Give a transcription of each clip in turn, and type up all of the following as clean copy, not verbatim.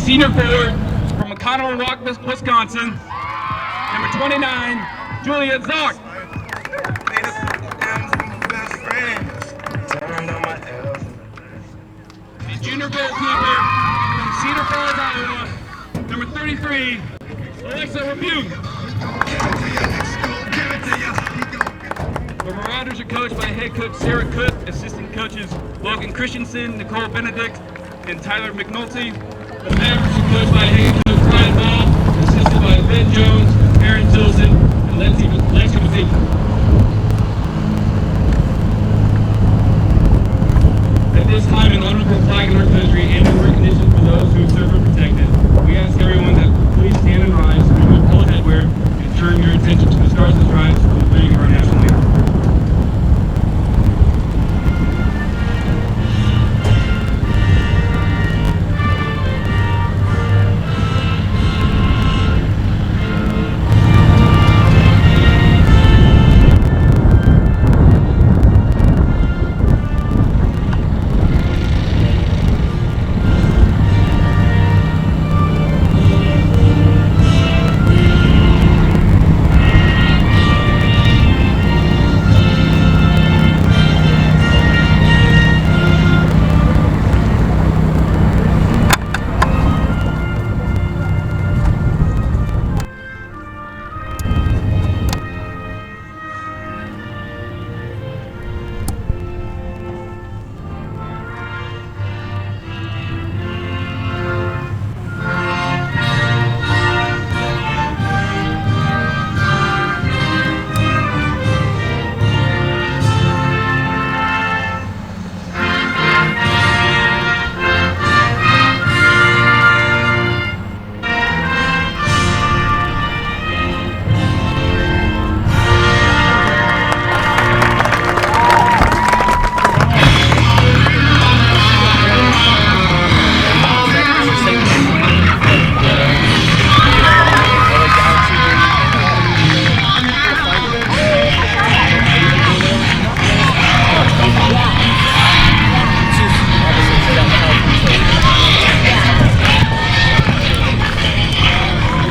senior forward from Mankato, Wisconsin, number 29, Julia Zock. The junior goalkeeper from Cedar Falls, Iowa, number 33, Alexa Rebuke. The Marauders are coached by head coach Sarah Cook, assistant coaches Logan Christensen, Nicole Benedict, and Tyler McNulty. The Mavericks are coached by head coach Brian Ball, assisted by Ben Jones, Aaron Tilson, and Lexi Mazika. At this time, in honor of our flag in our country and in recognition for those who serve and protected, we ask everyone that please stand and rise, remove all headwear, and turn your attention to the Stars and Stripes for the playing of our national anthem.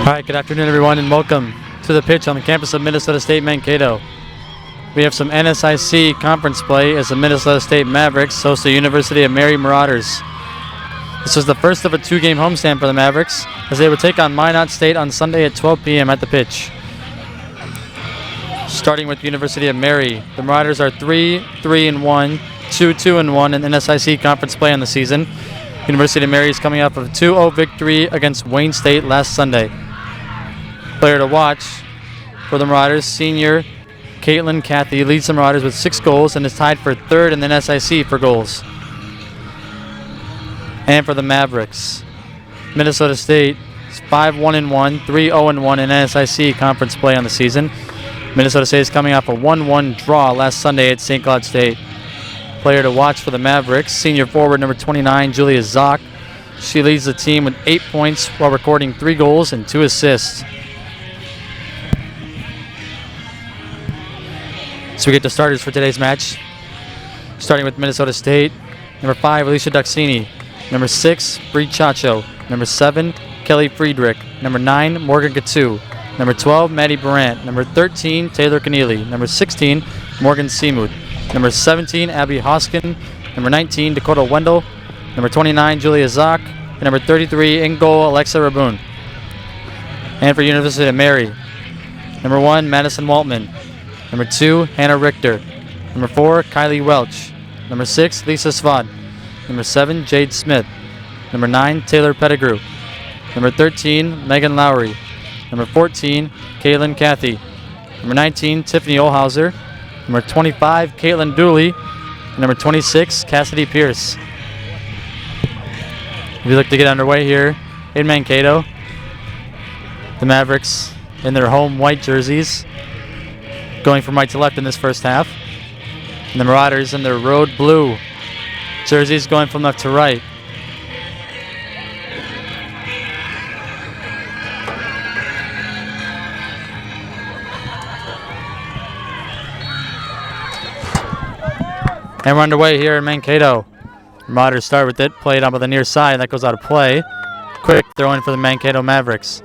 All right, good afternoon, everyone, and welcome to the pitch on the campus of Minnesota State Mankato. We have some NSIC conference play as the Minnesota State Mavericks host the University of Mary Marauders. This is the first of a two-game homestand for the Mavericks as they would take on Minot State on Sunday at 12 p.m. at the pitch. Starting with the University of Mary, the Marauders are 3-3-1, 2-2-1 in NSIC conference play on the season. University of Mary is coming off of a 2-0 victory against Wayne State last Sunday. Player to watch for the Marauders, senior Caitlin Cathy leads the Marauders with 6 goals and is tied for third in the NSIC for goals. And for the Mavericks, Minnesota State is 5-1-1, 3-0-1 in NSIC conference play on the season. Minnesota State is coming off a 1-1 draw last Sunday at St. Cloud State. Player to watch for the Mavericks, senior forward number 29, Julia Zock. She leads the team with 8 points while recording 3 goals and 2 assists. So we get the starters for today's match. Starting with Minnesota State, number 5, Alicia Duxini. Number 6, Bree Chacho. Number 7, Kelly Friedrich. Number 9, Morgan Gatu. Number 12, Maddie Brandt. Number 13, Taylor Keneally. Number 16, Morgan Seamuth. Number 17, Abby Hoskin. Number 19, Dakota Wendell. Number 29, Julia Zock. And number 33, in goal, Alexa Raboon. And for University of Mary, number 1, Madison Waltman. Number 2, Hannah Richter. Number 4, Kylie Welch. Number 6, Lisa Svad. Number 7, Jade Smith. Number 9, Taylor Pettigrew. Number 13, Megan Lowry. Number 14, Caitlin Cathy. Number 19, Tiffany Olhauser. Number 25, Caitlin Dooley. And number 26, Cassidy Pierce. We look to get underway here in Mankato. The Mavericks in their home white jerseys, going from right to left in this first half. And the Marauders in their road blue jerseys, going from left to right. And we're underway here in Mankato. Marauders start with it, played on by the near side, that goes out of play. Quick throw in for the Mankato Mavericks.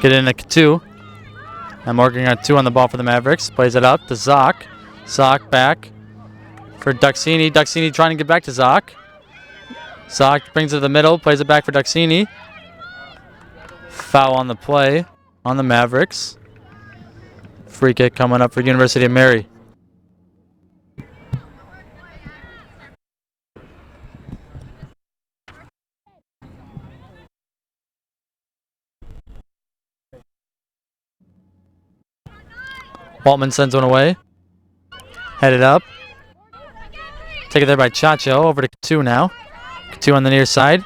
Get in a 2. And Morgan got 2 on the ball for the Mavericks. Plays it up to Zoc. Zoc back for Duxini. Duxini trying to get back to Zoc. Zoc brings it to the middle. Plays it back for Duxini. Foul on the play on the Mavericks. Free kick coming up for University of Mary. Waltman sends one away. Headed up. Taken there by Chacho. Over to Katu now. Katu on the near side.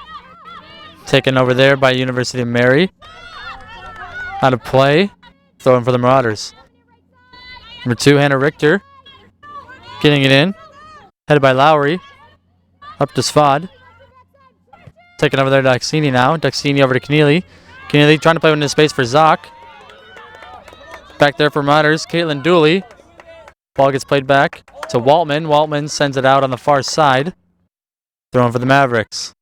Taken over there by University of Mary. Out of play. Throwing for the Marauders. Number 2, Hannah Richter. Getting it in. Headed by Lowry. Up to Svad. Taken over there to Duxini now. Duxini over to Keneally. Keneally trying to play into space for Zoc. Back there for Marauders, Caitlin Dooley. Ball gets played back to Waltman. Waltman sends it out on the far side. Throwing for the Mavericks.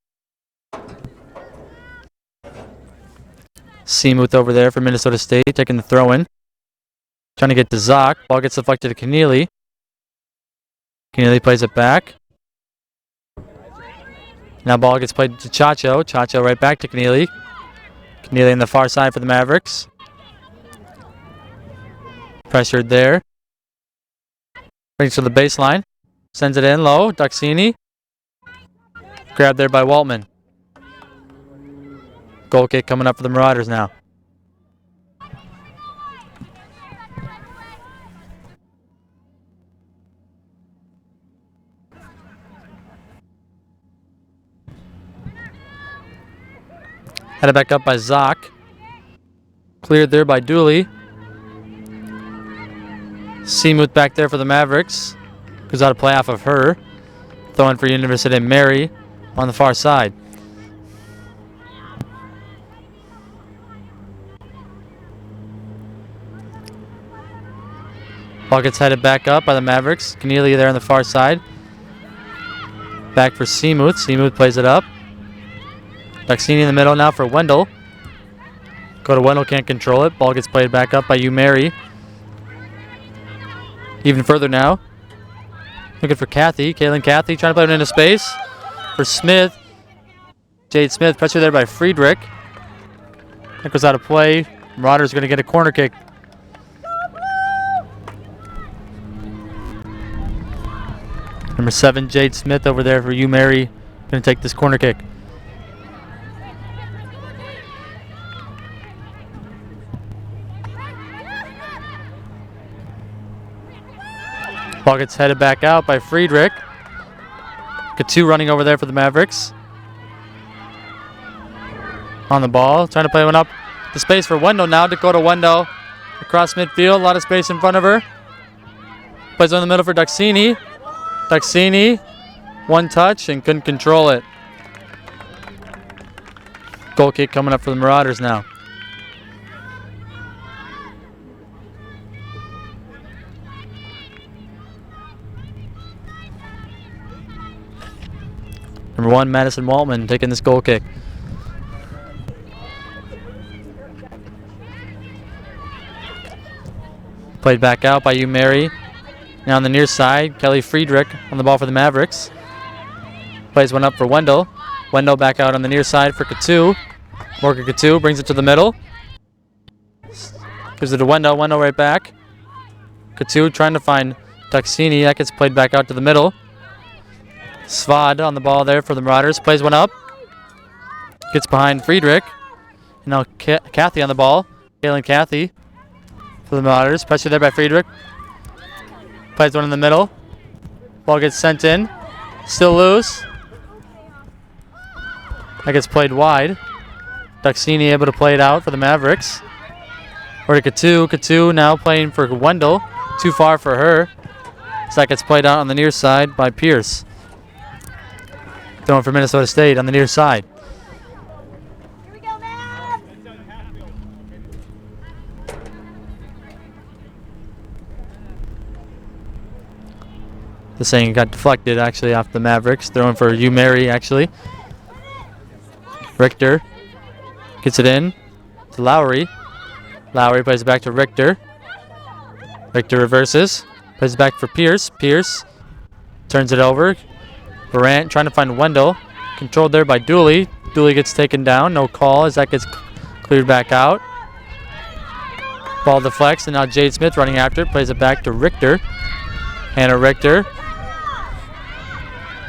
Seamuth over there for Minnesota State, taking the throw in. Trying to get to Zoc. Ball gets deflected to Keneally. Keneally plays it back. Now ball gets played to Chacho. Chacho right back to Keneally. Keneally on the far side for the Mavericks. Pressured there. Brings to the baseline. Sends it in low. Duxini. Grabbed there by Waltman. Goal kick coming up for the Marauders now. Headed back up by Zoc. Cleared there by Dooley. Seamuth back there for the Mavericks. Goes out of play off of her. Throwing for University of Mary on the far side. Ball gets headed back up by the Mavericks. Keneally there on the far side. Back for Seamuth. Seamuth plays it up. Duxini in the middle now for Wendell. Go to Wendell, can't control it. Ball gets played back up by Mary. Even further now. Looking for Kathy. Kaylin Kathy trying to play it into space. For Smith. Jade Smith, pressure there by Friedrich. That goes out of play. Marauders going to get a corner kick. Number 7, Jade Smith over there for Mary. Going to take this corner kick. Ball gets headed back out by Friedrich. Katu running over there for the Mavericks. On the ball, trying to play one up. The space for Wendell now. Dakota Wendell across midfield. A lot of space in front of her. Plays on the middle for Duxini. Duxini, one touch and couldn't control it. Goal kick coming up for the Marauders now. Number 1, Madison Waltman taking this goal kick. Played back out by Mary. Now on the near side, Kelly Friedrich on the ball for the Mavericks. Plays one up for Wendell. Wendell back out on the near side for Katu. Morgan Katu brings it to the middle. Gives it to Wendell. Wendell right back. Katu trying to find Duxini. That gets played back out to the middle. Svad on the ball there for the Marauders. Plays one up. Gets behind Friedrich. And now Kathy on the ball. Kaylin Kathy for the Marauders. Pressure there by Friedrich. Plays one in the middle. Ball gets sent in. Still loose. That gets played wide. Duxini able to play it out for the Mavericks. Or to Katu. Katu now playing for Wendell. Too far for her. So that gets played out on the near side by Pierce. Throwing for Minnesota State on the near side. Here we go, man! The saying got deflected actually off the Mavericks. Throwing for Mary actually. Richter gets it in to Lowry. Lowry plays it back to Richter. Richter reverses. Plays it back for Pierce. Pierce turns it over. Durant trying to find Wendell. Controlled there by Dooley. Dooley gets taken down. No call as that gets cleared back out. Ball deflects, and now Jade Smith running after it. Plays it back to Richter. Hannah Richter.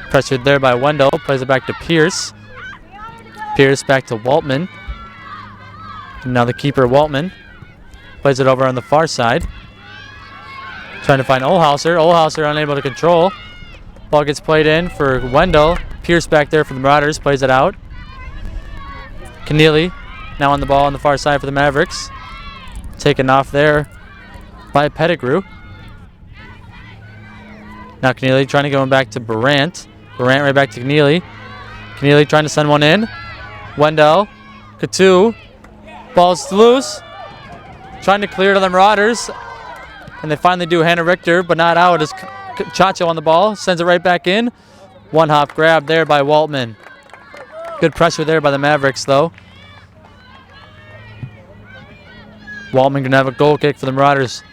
Pressured there by Wendell. Plays it back to Pierce. Pierce back to Waltman. And now the keeper, Waltman. Plays it over on the far side. Trying to find Olhauser. Olhauser unable to control. Ball gets played in for Wendell. Pierce back there for the Marauders. Plays it out. Keneally now on the ball on the far side for the Mavericks. Taken off there by Pettigrew. Now Keneally trying to go back to Durant. Durant right back to Keneally. Keneally trying to send one in. Wendell. Katu. Ball's loose. Trying to clear to the Marauders. And they finally do. Hannah Richter, but not out as Chacho on the ball. Sends it right back in. One hop grab there by Waltman. Good pressure there by the Mavericks though. Waltman gonna have a goal kick for the Marauders.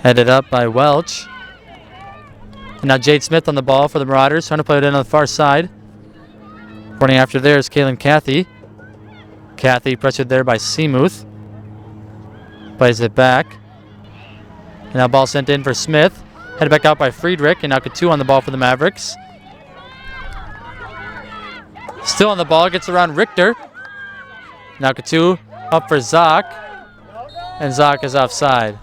Headed up by Welch. And now Jade Smith on the ball for the Marauders, trying to play it in on the far side. Running after there is Kaylin Cathy. Cathy pressured there by Seamuth. Plays it back. And now ball sent in for Smith. Headed back out by Friedrich, and now Katu on the ball for the Mavericks. Still on the ball, gets around Richter. Now Katu up for Zock. And Zock is offside.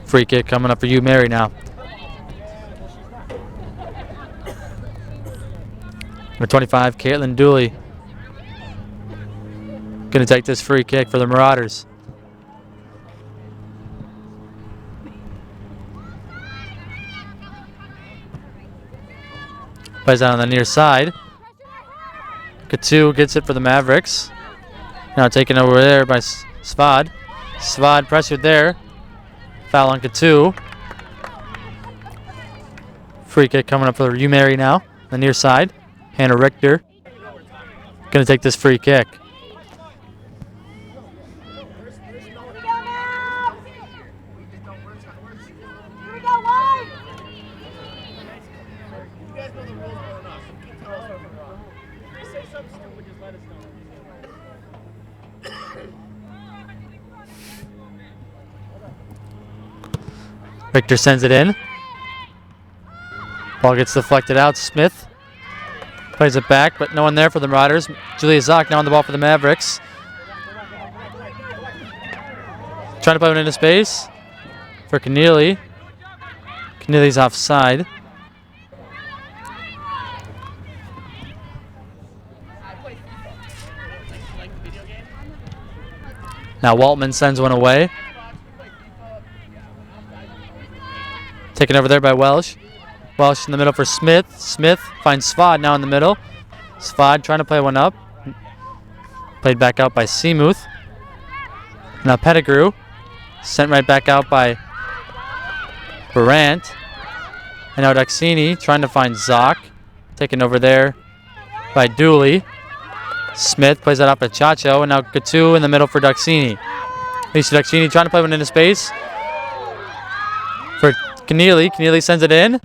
Free kick coming up for you, Mary now. Number 25, Caitlin Dooley. Gonna take this free kick for the Marauders. Plays out on the near side. Katu gets it for the Mavericks. Now taken over there by Svad. Svad pressured there. Foul on Katu. Free kick coming up for Umary now. The near side. Hannah Richter. Gonna take this free kick. Richter sends it in. Ball gets deflected out. Smith plays it back, but no one there for the Marauders. Julia Zock now on the ball for the Mavericks. Trying to play it into space for Keneally. Keneally's offside. Now Waltman sends one away. Taken over there by Welsh. Welsh in the middle for Smith. Smith finds Svad now in the middle. Svad trying to play one up. Played back out by Seamuth. Now Pettigrew. Sent right back out by Durant. And now Daxini trying to find Zock. Taken over there by Dooley. Smith plays that up to Chacho. And now Katu in the middle for Daxini. Lisa Daxini trying to play one into space for Keneally. Keneally sends it in.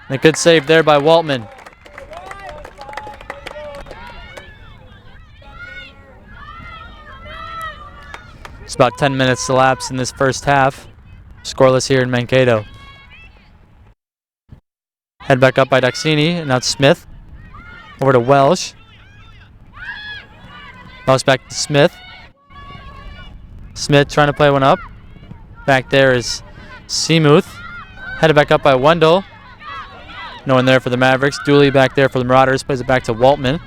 And a good save there by Waltman. It's about 10 minutes to lapse in this first half. Scoreless here in Mankato. Head back up by Daxini, and now it's Smith. Over to Welsh. Welsh back to Smith. Smith trying to play one up. Back there is Seamuth. Headed back up by Wendell. No one there for the Mavericks. Dooley back there for the Marauders. Plays it back to Waltman.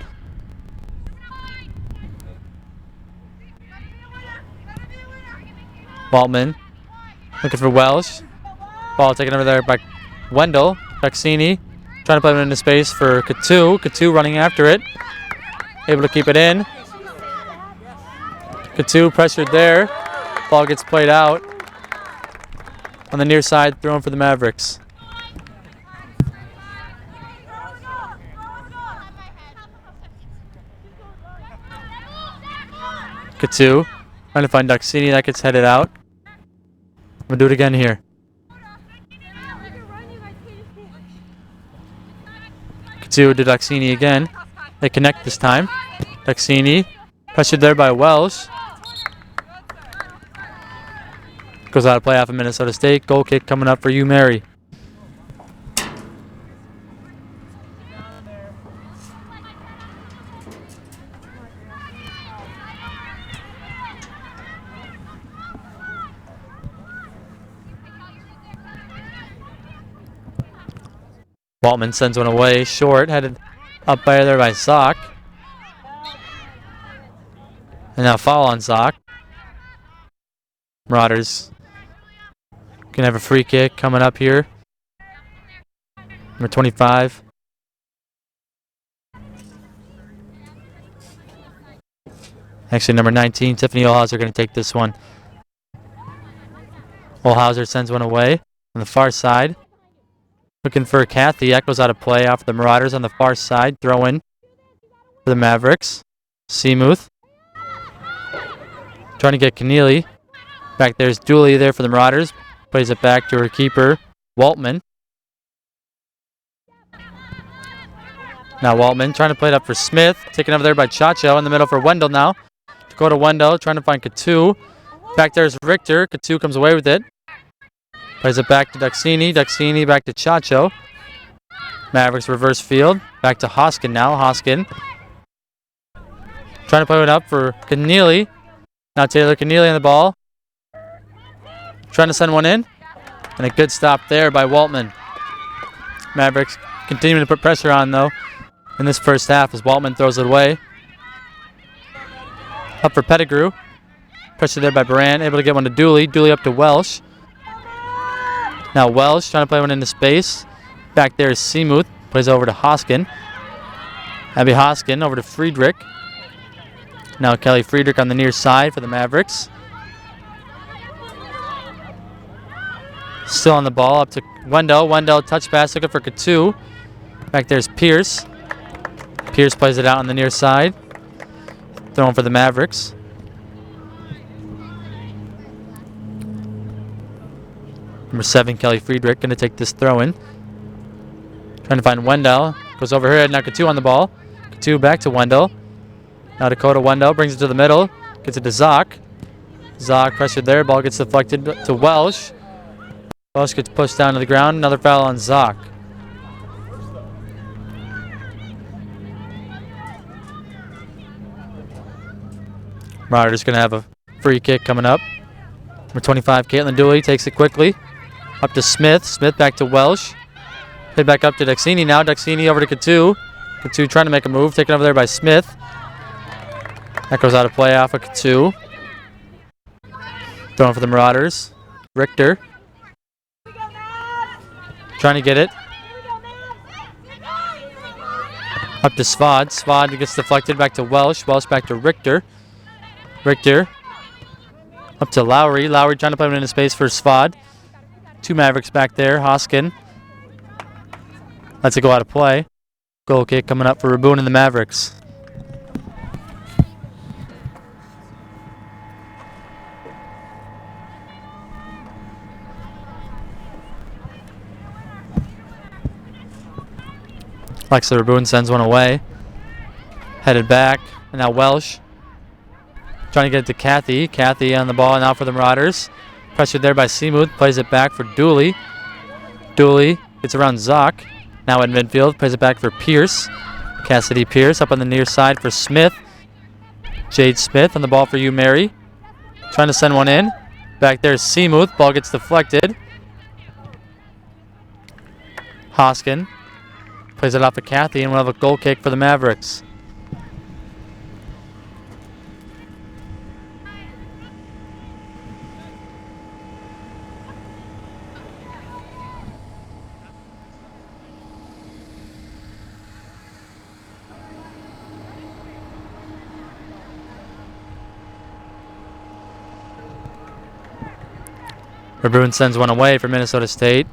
Waltman looking for Welsh. Ball taken over there by Wendell. Daxini trying to play it into space for Katu. Katu running after it. able to keep it in. Katu pressured there. Ball gets played out. On the near side, thrown for the Mavericks. Katu trying to find Duxini. That gets headed out. I'm going to do it again here. Katu to Duxini again. They connect this time. Duxini pressured there by Welsh. Goes out of play off of Minnesota State. Goal kick coming up for you, Mary. Waltman sends one away, short, headed up by there by Zock. And now foul on Zock. Marauders can have a free kick coming up here. Number 25. Actually, number 19, Tiffany Olhauser going to take this one. Olhauser sends one away on the far side. Looking for Kathy. That goes out of play off the Marauders on the far side. Throw in for the Mavericks. Seamuth. Trying to get Keneally. Back there's Dooley there for the Marauders. Plays it back to her keeper, Waltman. Now Waltman trying to play it up for Smith. Taken over there by Chacho in the middle for Wendell now. Dakota Wendell trying to find Katu. Back there's Richter. Katu comes away with it. Plays it back to Duxini. Duxini back to Chacho. Mavericks reverse field. Back to Hoskin now. Hoskin trying to play it up for Keneally. Now Taylor Keneally on the ball. Trying to send one in. And a good stop there by Waltman. Mavericks continuing to put pressure on though in this first half as Waltman throws it away. Up for Pettigrew. Pressure there by Baran. Able to get one to Dooley. Dooley up to Welsh. Now Welsh trying to play one into space. Back there is Seamuth. Plays over to Hoskin. Abby Hoskin over to Friedrich. Now Kelly Friedrich on the near side for the Mavericks. Still on the ball, up to Wendell. Wendell touch pass, looking for Katu. Back there's Pierce. Pierce plays it out on the near side. Throwing for the Mavericks. Number 7, Kelly Friedrich, going to take this throw in. Trying to find Wendell. Goes over her head, now Katu on the ball. Katu back to Wendell. Now Dakota Wendell brings it to the middle. Gets it to Zock. Zock pressured there, ball gets deflected to Welsh. Welsh gets pushed down to the ground. Another foul on Zock. Marauders going to have a free kick coming up. Number 25, Caitlin Dooley takes it quickly. Up to Smith. Smith back to Welsh. Hit back up to Duxini now. Duxini over to Katu. Katu trying to make a move. Taken over there by Smith. That goes out of play off of Katu. Throwing for the Marauders. Richter. Trying to get it. Up to Svod. Svod gets deflected back to Welsh. Welsh back to Richter. Richter. Up to Lowry. Lowry trying to play it into space for Svod. 2 Mavericks back there. Hoskin. Lets it go out of play. Goal kick coming up for Raboon and the Mavericks. Alexa Raboon sends one away. Headed back. And now Welsh. Trying to get it to Kathy. Kathy on the ball now for the Marauders. Pressured there by Seamuth. Plays it back for Dooley. Dooley gets around Zock. Now in midfield. Plays it back for Pierce. Cassidy Pierce up on the near side for Smith. Jade Smith on the ball for you, Mary. Trying to send one in. Back there is Seamuth. Ball gets deflected. Hoskin plays it off of Kathy, and we'll have a goal kick for the Mavericks. Raboon sends one away for Minnesota State.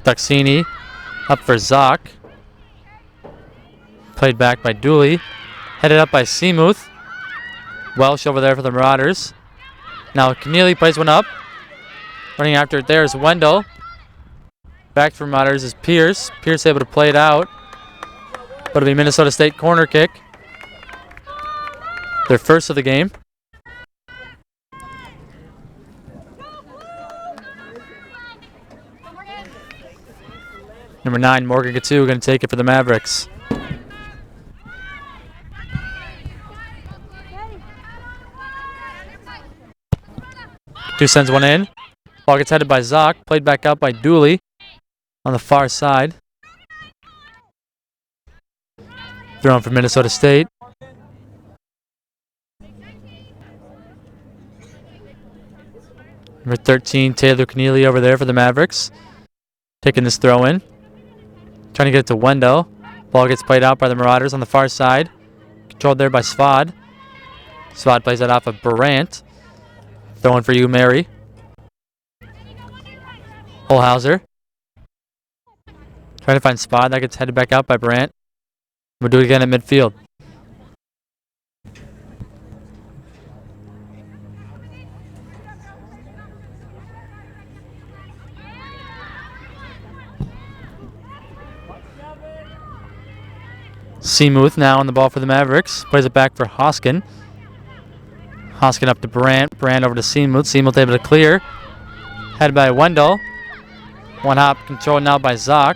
Duxini up for Zock. Played back by Dooley. Headed up by Seamuth. Welsh over there for the Marauders. Now Keneally plays one up. Running after it there is Wendell. Back for Marauders is Pierce. Pierce able to play it out. But it'll be Minnesota State corner kick. Their first of the game. Number 9, Morgan Gatu, going to take it for the Mavericks. Two sends one in. Ball gets headed by Zock. Played back out by Dooley on the far side. Thrown for Minnesota State. Number 13, Taylor Keneally over there for the Mavericks. Taking this throw in. Trying to get it to Wendell. Ball gets played out by the Marauders on the far side. Controlled there by Svad. Svad plays that off of Brandt. Throwing for you, Mary. Holhauser. Trying to find Svad. That gets headed back out by Brandt. We'll do it again at midfield. Seamuth now on the ball for the Mavericks. Plays it back for Hoskin. Hoskin up to Brandt. Brandt over to Seamuth. Seamuth able to clear. Headed by Wendell. One hop controlled now by Zock.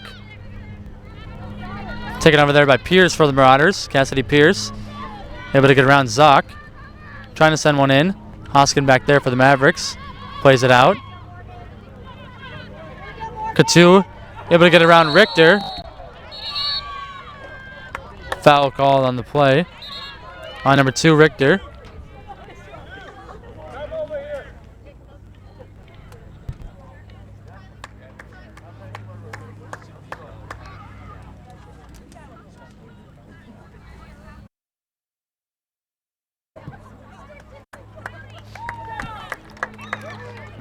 Taken over there by Pierce for the Marauders. Cassidy Pierce. Able to get around Zock. Trying to send one in. Hoskin back there for the Mavericks. Plays it out. Katu able to get around Richter. Foul called on the play. On number 2, Richter.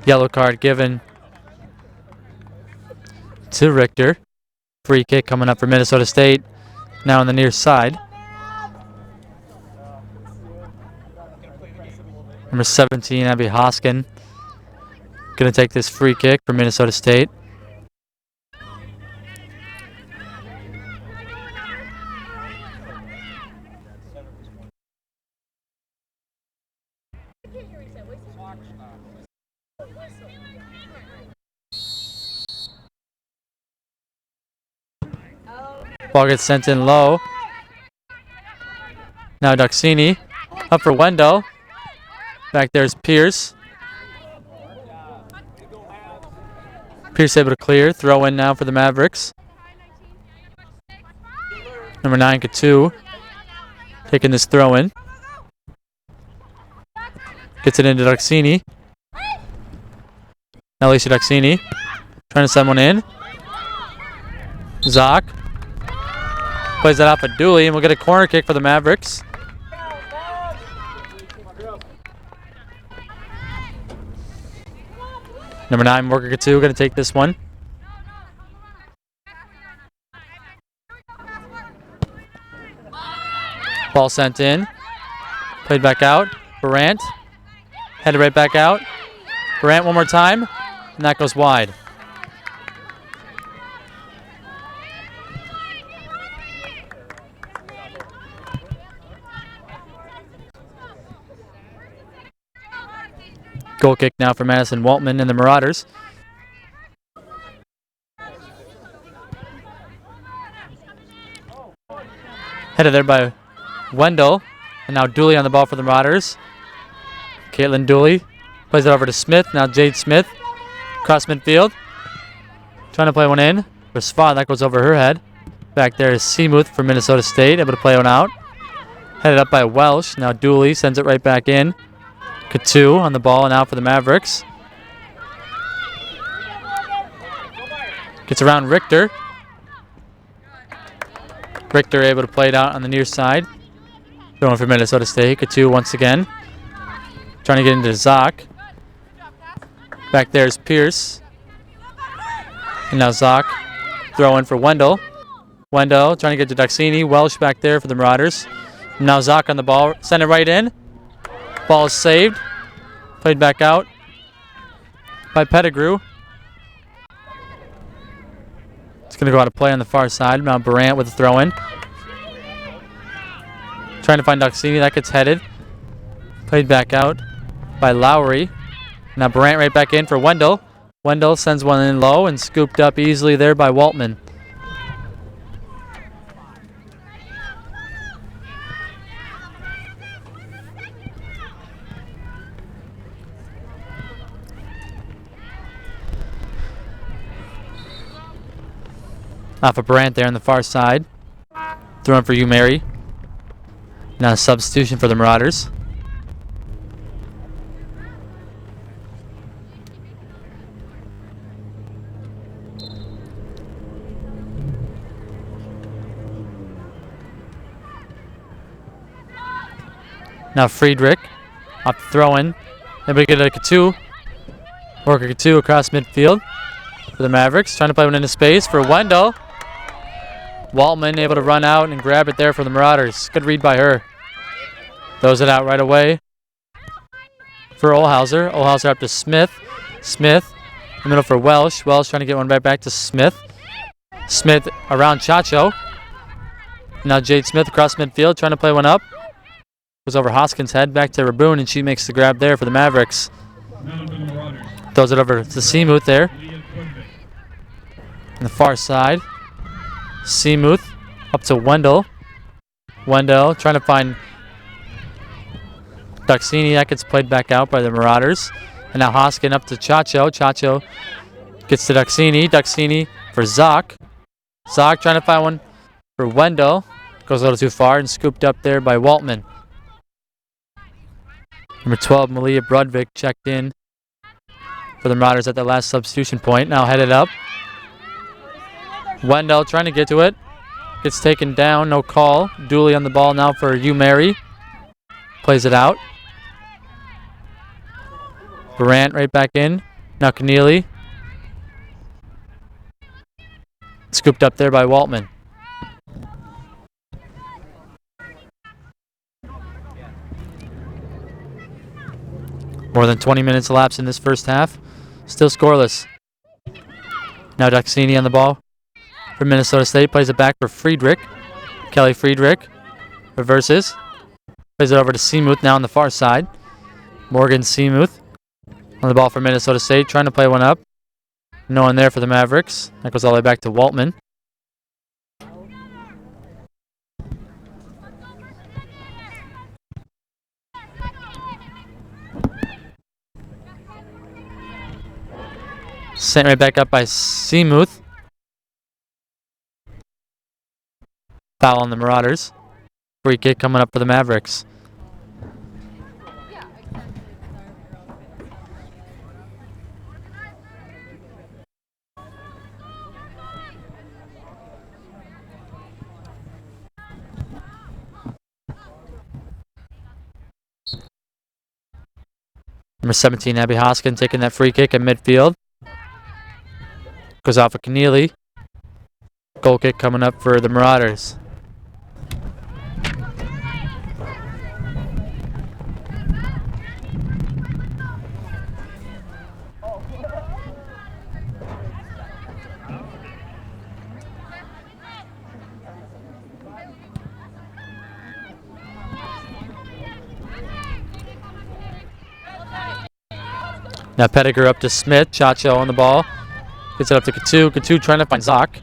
Yellow card given to Richter. Free kick coming up for Minnesota State. Now on the near side. Number 17, Abby Hoskin. Going to take this free kick for Minnesota State. Ball gets sent in low. Now Duxini. Up for Wendell. Back there's Pierce. Pierce able to clear. Throw in now for the Mavericks. Number 9, Katu. Taking this throw in. Gets it into Duxini. Now Alicia Duxini. Trying to send one in. Zock. Plays that off of Dooley, and we'll get a corner kick for the Mavericks. Number 9, Morgan Katu, going to take this one. Ball sent in. Played back out. Brandt. Headed right back out. Brandt one more time, and that goes wide. Goal kick now for Madison Waltman and the Marauders. Headed there by Wendell. And now Dooley on the ball for the Marauders. Caitlin Dooley plays it over to Smith. Now Jade Smith. Cross midfield. Trying to play one in. For Svan, that goes over her head. Back there is Seamuth for Minnesota State. Able to play one out. Headed up by Welsh. Now Dooley sends it right back in. Katu on the ball and out for the Mavericks. Gets around Richter. Richter able to play it out on the near side. Throwing for Minnesota State. Katu once again. Trying to get into Zock. Back there is Pierce. And now Zock throw in for Wendell. Wendell trying to get to Duxini. Welsh back there for the Marauders. Now Zock on the ball. Send it right in. Ball is saved. Played back out by Pettigrew. It's going to go out of play on the far side. Now Durant with the throw in. Trying to find Duxini. That gets headed. Played back out by Lowry. Now Durant right back in for Wendell. Wendell sends one in low and scooped up easily there by Waltman. Off of Brandt there on the far side. Throwing for you, Mary. Now a substitution for the Marauders. Now Friedrich off the throw-in. Then we get a Katu. Worker Katu across midfield for the Mavericks. Trying to play one into space for Wendell. Waltman able to run out and grab it there for the Marauders. Good read by her. Throws it out right away for Olhauser. Olhauser up to Smith. Smith in the middle for Welsh. Welsh trying to get one right back to Smith. Smith around Chacho. Now Jade Smith across midfield trying to play one up. Goes over Hoskins' head back to Raboon, and she makes the grab there for the Mavericks. Throws it over to Seamuth there. On the far side. Seamuth up to Wendell. Wendell trying to find Duxini. That gets played back out by the Marauders. And now Hoskin up to Chacho. Chacho gets to Duxini. Duxini for Zock. Zock trying to find one for Wendell. Goes a little too far and scooped up there by Waltman. Number 12, Malia Brudvik checked in for the Marauders at the last substitution point. Now headed up. Wendell trying to get to it. Gets taken down, no call. Dooley on the ball now for you, Mary. Plays it out. Durant right back in. Now Keneally. Scooped up there by Waltman. More than 20 minutes elapsed in this first half. Still scoreless. Now Duxini on the ball for Minnesota State. Plays it back for Friedrich. Kelly Friedrich reverses. Plays it over to Seamuth now on the far side. Morgan Seamuth on the ball for Minnesota State. Trying to play one up. No one there for the Mavericks. That goes all the way back to Waltman. Sent right back up by Seamuth. Foul on the Marauders. Free kick coming up for the Mavericks. Number 17, Abby Hoskin taking that free kick at midfield. Goes off of Keneally. Goal kick coming up for the Marauders. Now Pettigrew up to Smith. Chacho on the ball. Gets it up to Katu. Katu trying to find Zock.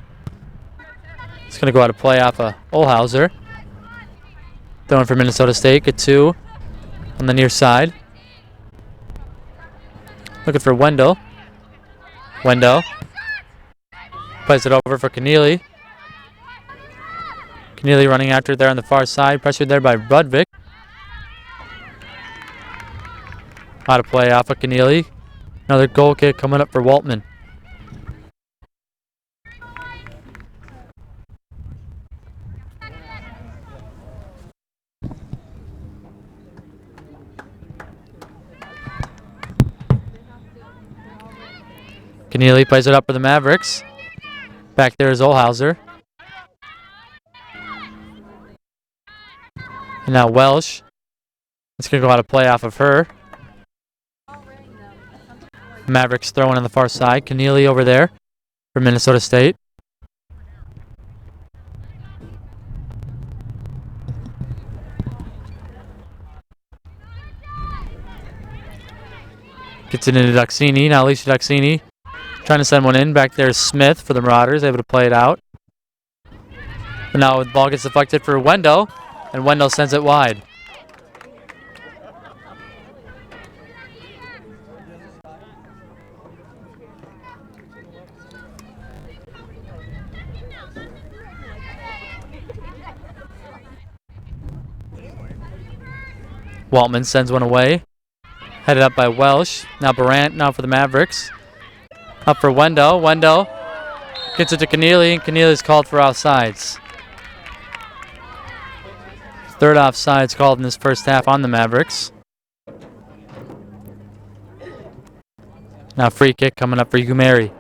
It's going to go out of play off of Olhauser. Throwing for Minnesota State. Katu on the near side. Looking for Wendell. Wendell plays it over for Keneally. Keneally running after it there on the far side. Pressured there by Brudvik. Out of play off of Keneally. Another goal kick coming up for Waltman. Keneally plays it up for the Mavericks. Back there is Olhauser. And now Welsh. It's going to go out of play off of her. Mavericks throwing on the far side. Keneally over there for Minnesota State. Gets it into Duxini. Now Alicia Duxini trying to send one in. Back there is Smith for the Marauders, able to play it out. But now the ball gets deflected for Wendell, and Wendell sends it wide. Waltman sends one away. Headed up by Welsh. Now Barant now for the Mavericks. Up for Wendell. Wendell gets it to Keneally, and Keneally's called for offsides. Third offsides called in this first half on the Mavericks. Now free kick coming up for Umeri.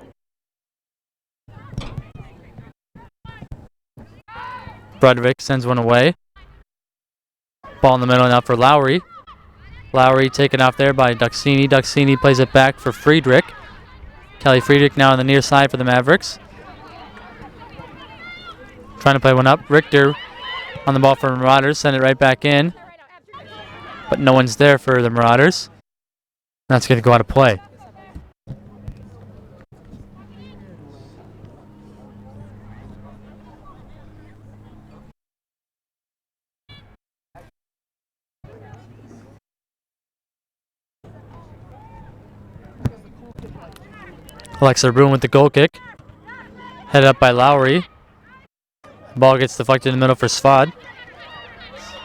Brudvik sends one away. Ball in the middle now for Lowry. Lowry taken off there by Duxini. Duxini plays it back for Friedrich. Kelly Friedrich now on the near side for the Mavericks. Trying to play one up. Richter on the ball for the Marauders. Send it right back in. But no one's there for the Marauders. That's going to go out of play. Alexa Bruin with the goal kick. Headed up by Lowry. Ball gets deflected in the middle for Svad.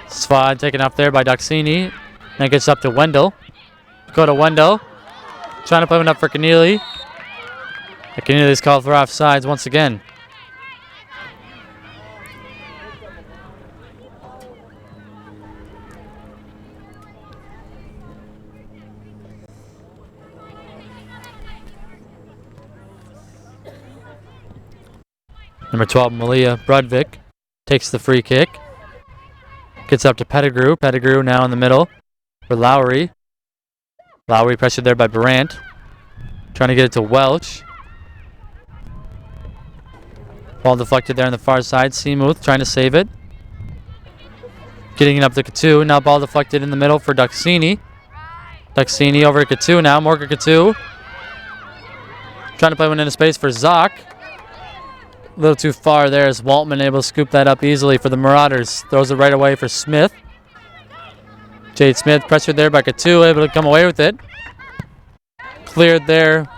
Svad taken off there by Duxini. Then gets up to Wendell. Go to Wendell. Trying to play one up for Keneally. Keneally's called for offsides once again. Number 12, Malia Brudvik takes the free kick. Gets up to Pettigrew. Pettigrew now in the middle for Lowry. Lowry pressured there by Barant. Trying to get it to Welch. Ball deflected there on the far side. Seamuth trying to save it. Getting it up to Katu. Now ball deflected in the middle for Duxini. Duxini over to Katu now. Morgan Katu. Trying to play one into space for Zock. A little too far there as Waltman able to scoop that up easily for the Marauders. Throws it right away for Smith. Jade Smith pressured there by Katu, able to come away with it. Cleared there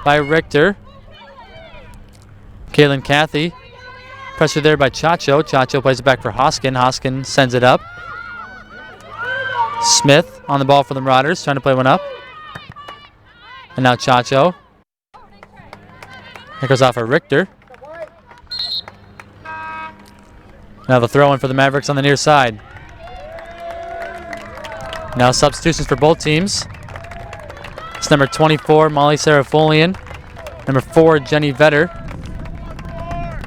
by Richter. Kaylin Cathy pressured there by Chacho. Chacho plays it back for Hoskin. Hoskin sends it up. Smith on the ball for the Marauders, trying to play one up. And now Chacho. It goes off for Richter. Now the throw in for the Mavericks on the near side. Now substitutions for both teams. It's number 24, Molly Serafolian. Number 4, Jenny Vetter.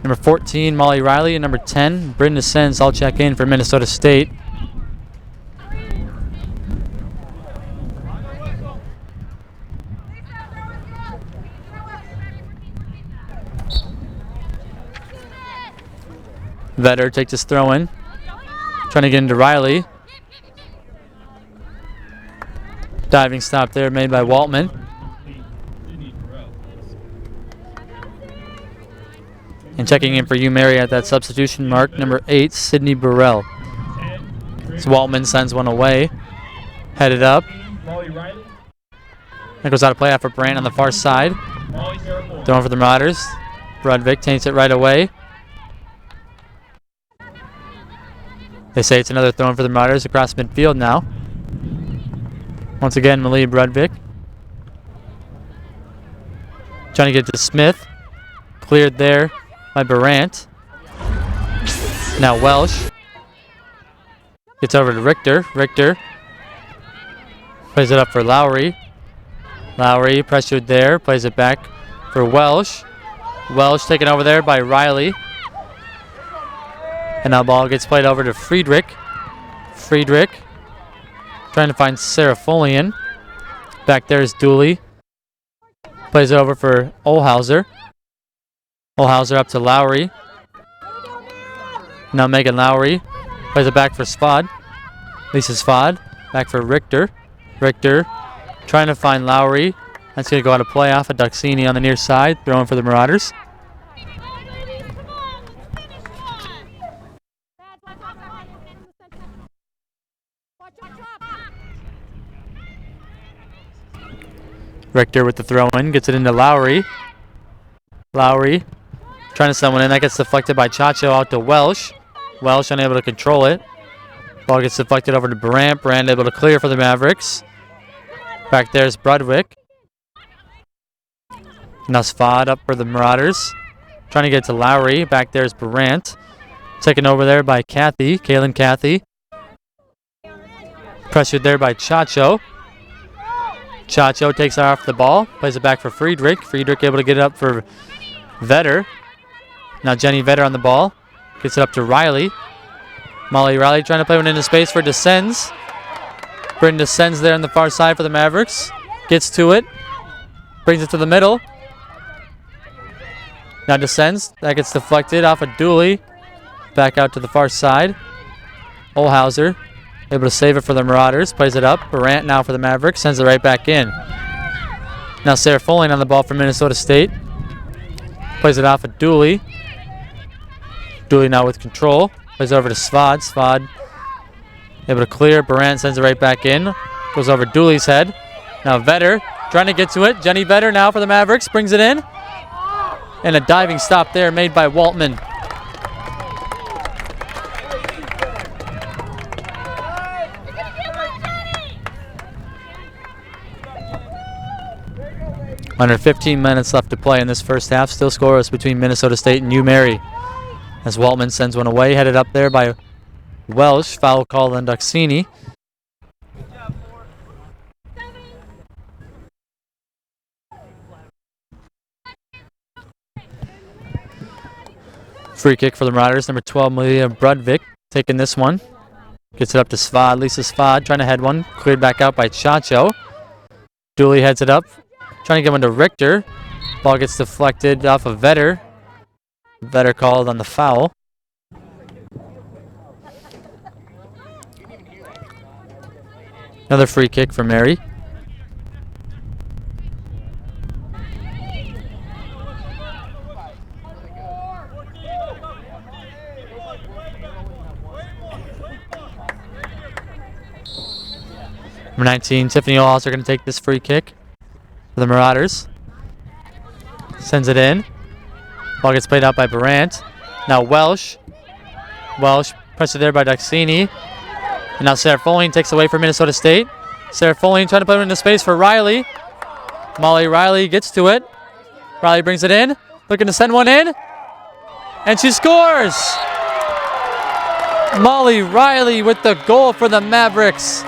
Number 14, Molly Riley. And number 10, Brynda Sens all check in for Minnesota State. Vetter takes his throw in. Trying to get into Riley. Diving stop there made by Waltman. And checking in for Umeri at that substitution mark, number 8, Sydney Burrell. So Waltman sends one away. Headed up. That goes out of play after Brand on the far side. Throwing for the Marauders. Brudvik takes it right away. They say it's another throw for the Marauders across midfield now. Once again, Malia Brudvik. Trying to get to Smith. Cleared there by Barant. Now Welsh. Gets over to Richter. Richter plays it up for Lowry. Lowry pressured there. Plays it back for Welsh. Welsh taken over there by Riley. And now ball gets played over to Friedrich. Friedrich trying to find Serapholian. Back there is Dooley. Plays it over for Olhauser. Olhauser up to Lowry. Now Megan Lowry plays it back for Spad. Lisa Spad. Back for Richter. Richter trying to find Lowry. That's going to go out of play off of Duxini on the near side. Throwing for the Marauders. Richter with the throw in. Gets it into Lowry. Lowry trying to send one in. That gets deflected by Chacho out to Welsh. Welsh unable to control it. Ball gets deflected over to Brandt. Brandt able to clear for the Mavericks. Back there's Brudwick. Now Spad up for the Marauders. Trying to get to Lowry. Back there's Brandt. Taken over there by Kathy. Kaylin Kathy. Pressured there by Chacho. Chacho takes it off the ball. Plays it back for Friedrich. Friedrich able to get it up for Vetter. Now Jenny Vetter on the ball. Gets it up to Riley. Molly Riley trying to play one into space for Descends. Britton Descends there on the far side for the Mavericks. Gets to it. Brings it to the middle. Now Descends. That gets deflected off of Dooley. Back out to the far side. Olhauser able to save it for the Marauders. Plays it up. Brandt now for the Mavericks. Sends it right back in. Now Sarah Folling on the ball for Minnesota State. Plays it off of Dooley. Dooley now with control. Plays over to Svad. Svad able to clear. Brandt sends it right back in. Goes over Dooley's head. Now Vetter trying to get to it. Jenny Vetter now for the Mavericks. Brings it in. And a diving stop there made by Waltman. Under 15 minutes left to play in this first half. Still scoreless between Minnesota State and UMary. As Waltman sends one away. Headed up there by Welsh. Foul call on Duxini. Free kick for the Marauders. Number 12, Malia Brudvik, taking this one. Gets it up to Svad. Lisa Svad trying to head one. Cleared back out by Chacho. Dooley heads it up. Trying to get one to Richter. Ball gets deflected off of Vetter. Vetter called on the foul. Another free kick for Mary. Number 19, Tiffany Olhauser going to take this free kick for the Marauders. Sends it in. Ball gets played out by Brandt. Now Welsh. Welsh pressed there by Duxini. And now Sarah Foley takes away from Minnesota State. Sarah Foley trying to put it into space for Riley. Molly Riley gets to it. Riley brings it in. Looking to send one in. And she scores! Molly Riley with the goal for the Mavericks.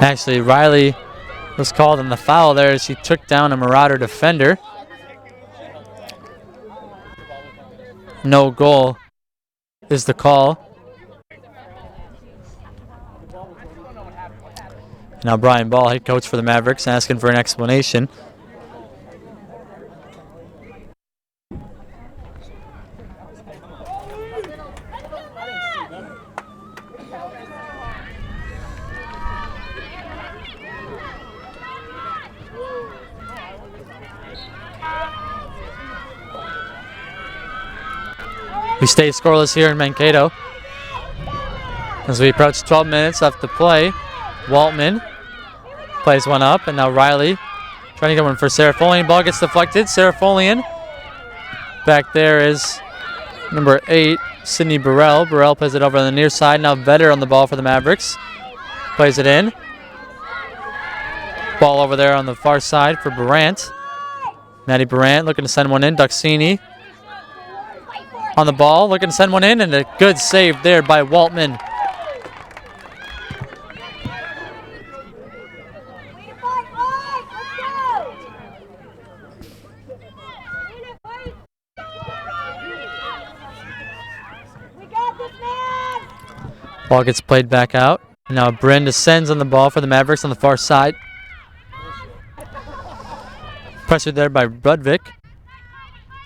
Actually, Riley was called on the foul there as she took down a Marauder defender. No goal is the call. Now Brian Ball, head coach for the Mavericks, asking for an explanation. We stay scoreless here in Mankato as we approach 12 minutes left to play. Waltman plays one up, and now Riley trying to get one for Serapholian. Ball gets deflected. Serapholian. Back there is Number 8, Sydney Burrell. Burrell plays it over on the near side. Now Vetter on the ball for the Mavericks. Plays it in. Ball over there on the far side for Brandt. Maddie Brandt looking to send one in. Duxini on the ball, looking to send one in, and a good save there by Waltman. Ball gets played back out. Now Bryn descends on the ball for the Mavericks on the far side. Pressured there by Brudvik.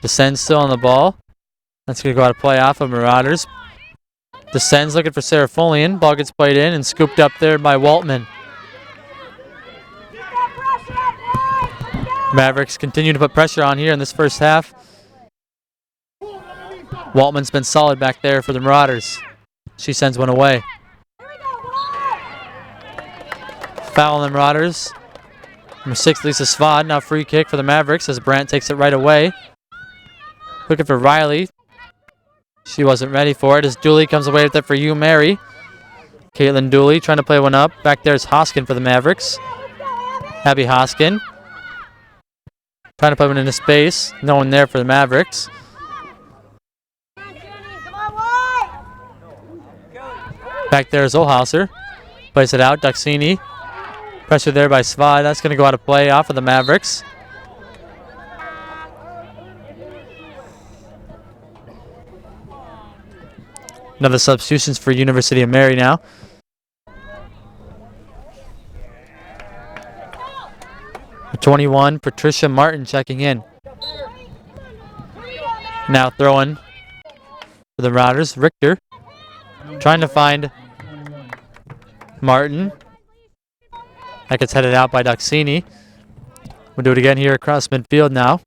Descends still on the ball. That's going to go out of play off of Marauders. Descends looking for Serafolian. Ball gets played in and scooped up there by Waltman. Mavericks continue to put pressure on here in this first half. Waltman's been solid back there for the Marauders. She sends one away. Foul on the Marauders. Number 6, Lisa Svad. Now free kick for the Mavericks as Brandt takes it right away. Looking for Riley. She wasn't ready for it as Dooley comes away with it for you, Mary. Caitlin Dooley trying to play one up. Back there's Hoskin for the Mavericks. Abby Hoskin. Trying to play one into space. No one there for the Mavericks. Back there is Olhauser. Plays it out. Duxini. Pressure there by Svad. That's going to go out of play off of the Mavericks. Another substitutions for University of Mary now. For 21, Patricia Martin checking in. Now throwing for the Marauders. Richter trying to find Martin. That gets headed out by Duxini. We'll do it again here across midfield now.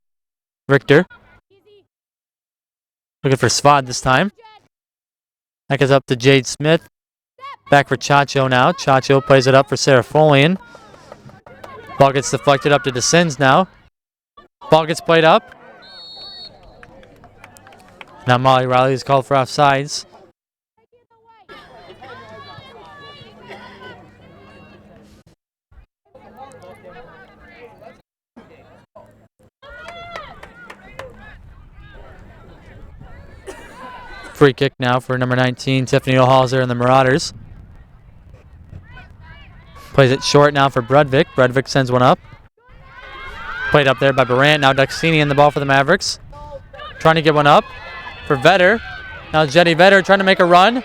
Richter. Looking for Svad this time. That gets up to Jade Smith. Back for Chacho now. Chacho plays it up for Serafolian. Ball gets deflected up to Descends now. Ball gets played up. Now Molly Riley is called for offsides. Free kick now for number 19, Tiffany Olhauser and the Marauders. Plays it short now for Brudvik. Brudvik sends one up. Played up there by Barant. Now Duxini in the ball for the Mavericks. Trying to get one up for Vetter. Now Jetty Vetter trying to make a run.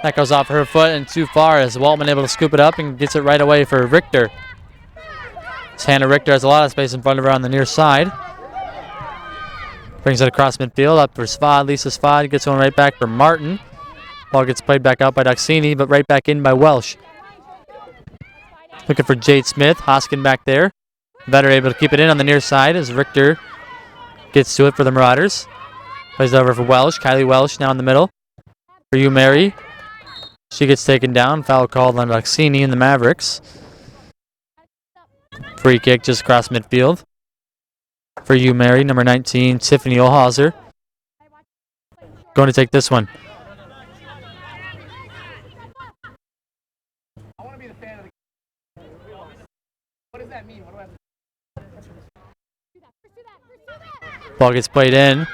That goes off her foot and too far as Waltman able to scoop it up and gets it right away for Richter. Hannah Richter has a lot of space in front of her on the near side. Brings it across midfield, up for Svad. Lisa Svad gets one right back for Martin. Ball gets played back out by Duxini, but right back in by Welsh. Looking for Jade Smith. Hoskin back there. Vetter able to keep it in on the near side as Richter gets to it for the Marauders. Plays it over for Welsh. Kylie Welsh now in the middle. For you, Mary. She gets taken down. Foul called on Duxini and the Mavericks. Free kick just across midfield. For you, Mary, number 19, Tiffany Olhauser. Going to take this one. I want to be the fan of the. What does that mean? What do I have to... Ball gets played in.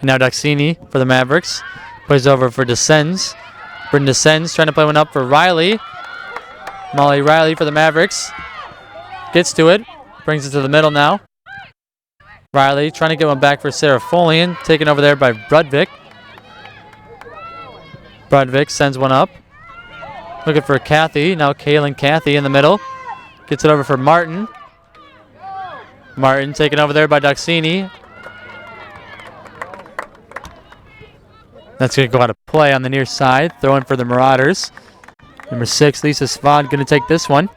Now Duxini for the Mavericks. Plays over for Descends. Britton Descends trying to play one up for Riley. Molly Riley for the Mavericks. Gets to it. Brings it to the middle now. Riley trying to get one back for Serafolian. Taken over there by Brudvik. Brudvik sends one up. Looking for Kathy. Now Kaylin Kathy in the middle. Gets it over for Martin. Martin taken over there by Duxini. That's going to go out of play on the near side. Throwing for the Marauders. Number 6, Lisa Svan going to take this one.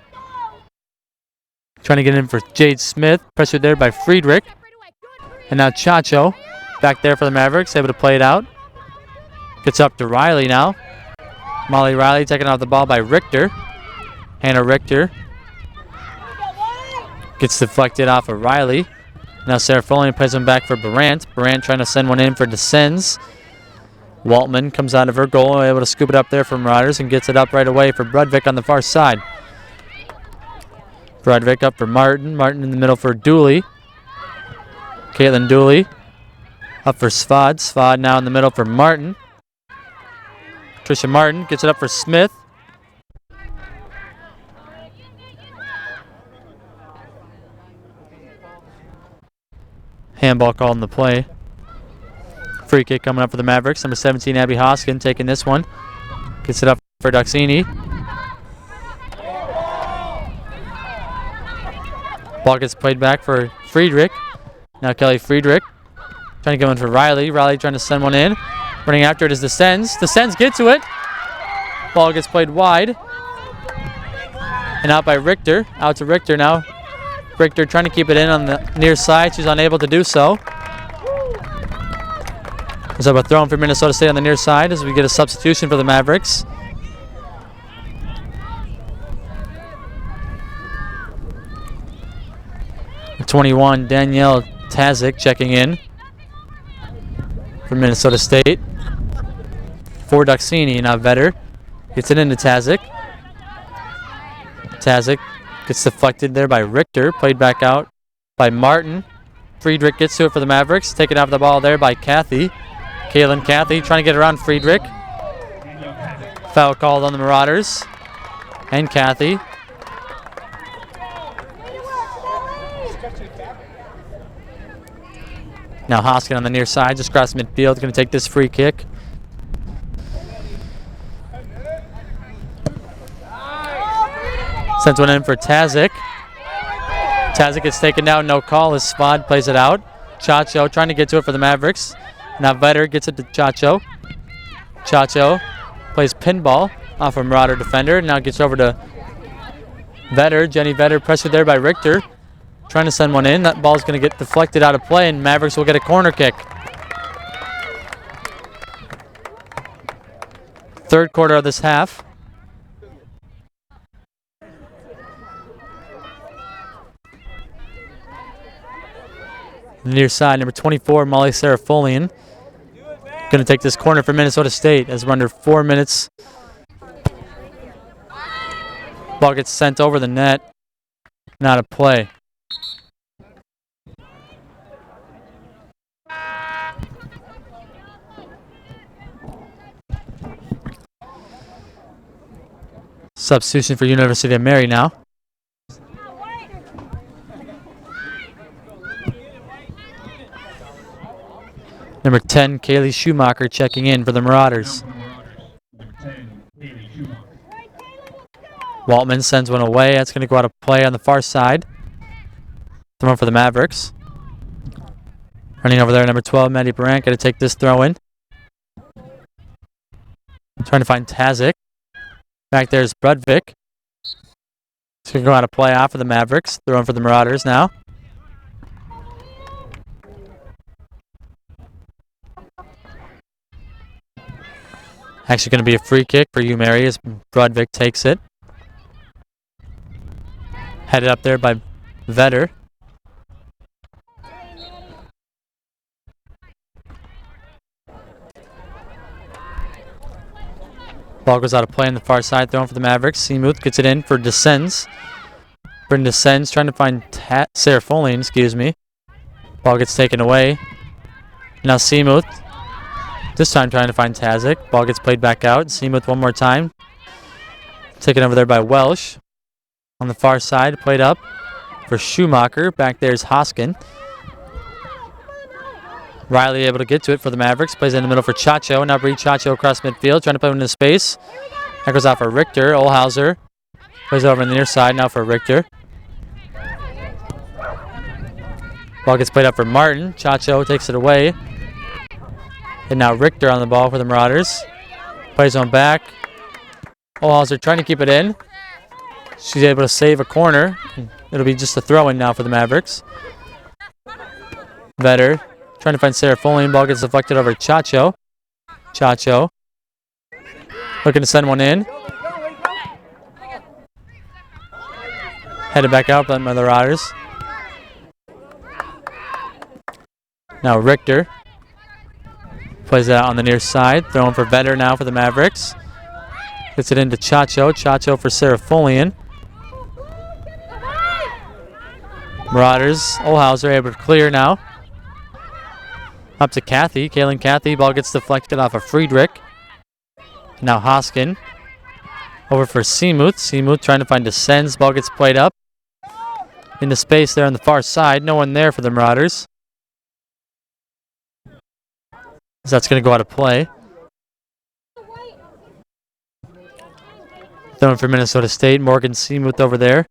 Trying to get in for Jade Smith. Pressured there by Friedrich. And now Chacho back there for the Mavericks. Able to play it out. Gets up to Riley now. Molly Riley taken off the ball by Richter. Hannah Richter. Gets deflected off of Riley. Now Serafolian plays one back for Brandt. Brandt trying to send one in for Descends. Waltman comes out of her goal, able to scoop it up there for Marauders and gets it up right away for Brudvik on the far side. Brudvik up for Martin. Martin in the middle for Dooley. Caitlin Dooley up for Svad. Svad now in the middle for Martin. Trisha Martin gets it up for Smith. Handball called in the play. Free kick coming up for the Mavericks. Number 17, Abby Hoskin, taking this one. Gets it up for Duxini. Ball gets played back for Friedrich. Now Kelly Friedrich trying to go in for Riley. Riley trying to send one in. Running after it is Descends. Descends get to it. Ball gets played wide. And out by Richter. Out to Richter now. Richter trying to keep it in on the near side. She's unable to do so. There's a throw in for Minnesota State on the near side as we get a substitution for the Mavericks. The 21, Danielle Tazik checking in for Minnesota State. For Duxini, now Vetter gets it into Tazik. Tazik gets deflected there by Richter, played back out by Martin. Friedrich gets to it for the Mavericks, taken off the ball there by Kathy. Kaylin Kathy trying to get around Friedrich. Foul called on the Marauders. And Kathy. Now Hoskin on the near side, just across midfield, going to take this free kick. Sends one in for Tazik. Tazik gets taken down, no call as Spad plays it out. Chacho trying to get to it for the Mavericks. Now Vetter gets it to Chacho. Chacho plays pinball off a Marauder defender. Now gets over to Vetter. Jenny Vetter pressured there by Richter. Trying to send one in. That ball's going to get deflected out of play, and Mavericks will get a corner kick. Third quarter of this half. Near side, number 24, Molly Serafolian. Going to take this corner for Minnesota State as we're under 4 minutes. Ball gets sent over the net. Not a play. Substitution for University of Mary now. Number 10, Kaylee Schumacher checking in for the Marauders. Waltman sends one away. That's going to go out of play on the far side. Throw for the Mavericks. Running over there, number 12, Maddie Brandt, going to take this throw in. Trying to find Tazik. Back there's Brudvik. It's going to go out of play off for the Mavericks. Throwing for the Marauders now. Actually going to be a free kick for you, Mary, as Brudvik takes it. Headed up there by Vetter. Ball goes out of play on the far side, throwing for the Mavericks. Seamuth gets it in for Descends. Brenda Descends trying to find Serafolian, excuse me. Ball gets taken away. Now Seamuth. This time trying to find Tazik. Ball gets played back out. Seamuth one more time. Taken over there by Welsh. On the far side, played up for Schumacher. Back there's Hoskin. Riley able to get to it for the Mavericks. Plays in the middle for Chacho. Now Bree Chacho across midfield. Trying to put him into space. That goes out for Richter. Olhauser plays over on the near side now for Richter. Ball gets played up for Martin. Chacho takes it away. And now Richter on the ball for the Marauders. Plays on back. Olhauser trying to keep it in. She's able to save a corner. It'll be just a throw-in now for the Mavericks. Vetter trying to find Serafolian. Ball gets deflected over Chacho. Chacho looking to send one in. Headed back out by the Marauders. Now Richter plays it out on the near side. Throwing for Vetter now for the Mavericks. Gets it into Chacho. Chacho for Serafolian. Marauders. Olhauser able to clear now. Up to Kathy. Kaylin Kathy. Ball gets deflected off of Friedrich. Now Hoskin. Over for Seamuth. Seamuth trying to find Descends. Ball gets played up. Into space there on the far side. No one there for the Marauders. So that's going to go out of play. Throwing for Minnesota State. Morgan Seamuth over there.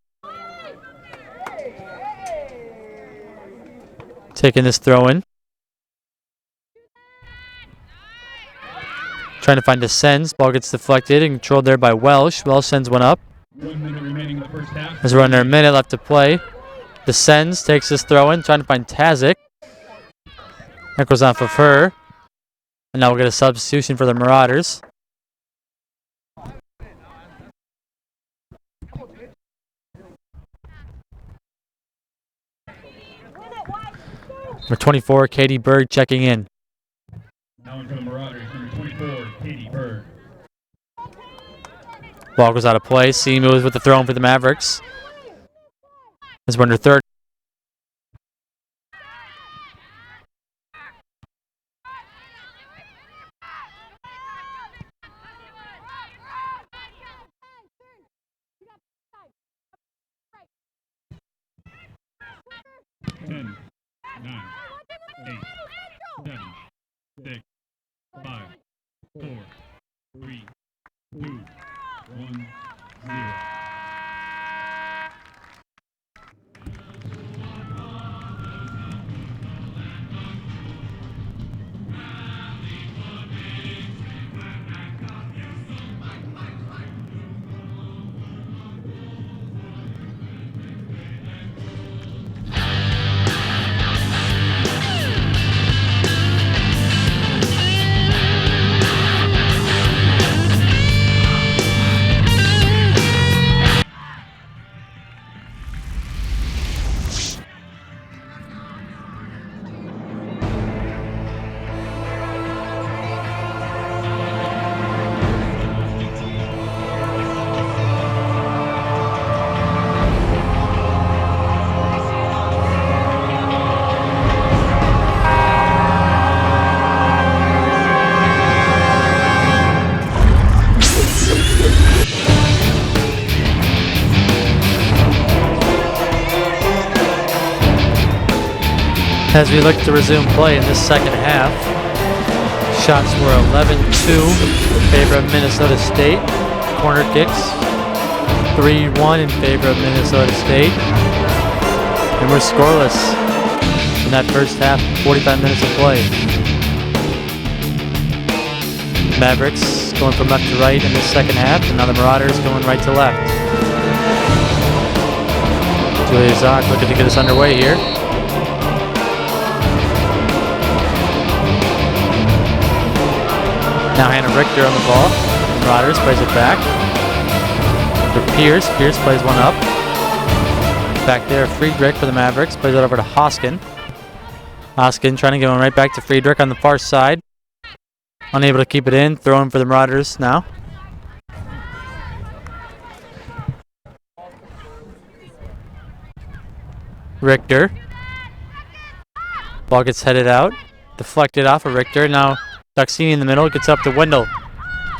Taking this throw in. Trying to find Descends. Ball gets deflected and controlled there by Welsh. Welsh sends one up. 1 minute remaining in the first half. There's under a minute left to play. Descends, takes this throw in, trying to find Tazik. That goes off of her. And now we'll get a substitution for the Marauders. Number 24, Katie Berg checking in. Now in for the Marauders, number 24, Katie Bird. Ball goes out of play. Seamuth with the throw in for the Mavericks. As we're under third. Ten, 9, 8, 7, 6, 5, 4, 3, 2, 1, 0. As we look to resume play in this second half, shots were 11-2 in favor of Minnesota State. Corner kicks 3-1 in favor of Minnesota State. And we're scoreless in that first half, 45 minutes of play. Mavericks going from left to right in the second half, and now the Marauders going right to left. Julia Zock looking to get us underway here. Now Hannah Richter on the ball. Marauders plays it back. For Pierce. Pierce plays one up. Back there, Friedrich for the Mavericks. Plays it over to Hoskin. Hoskin trying to get one right back to Friedrich on the far side. Unable to keep it in. Throwing for the Marauders now. Richter. Ball gets headed out. Deflected off of Richter. Now Duxini in the middle, gets up to Wendell.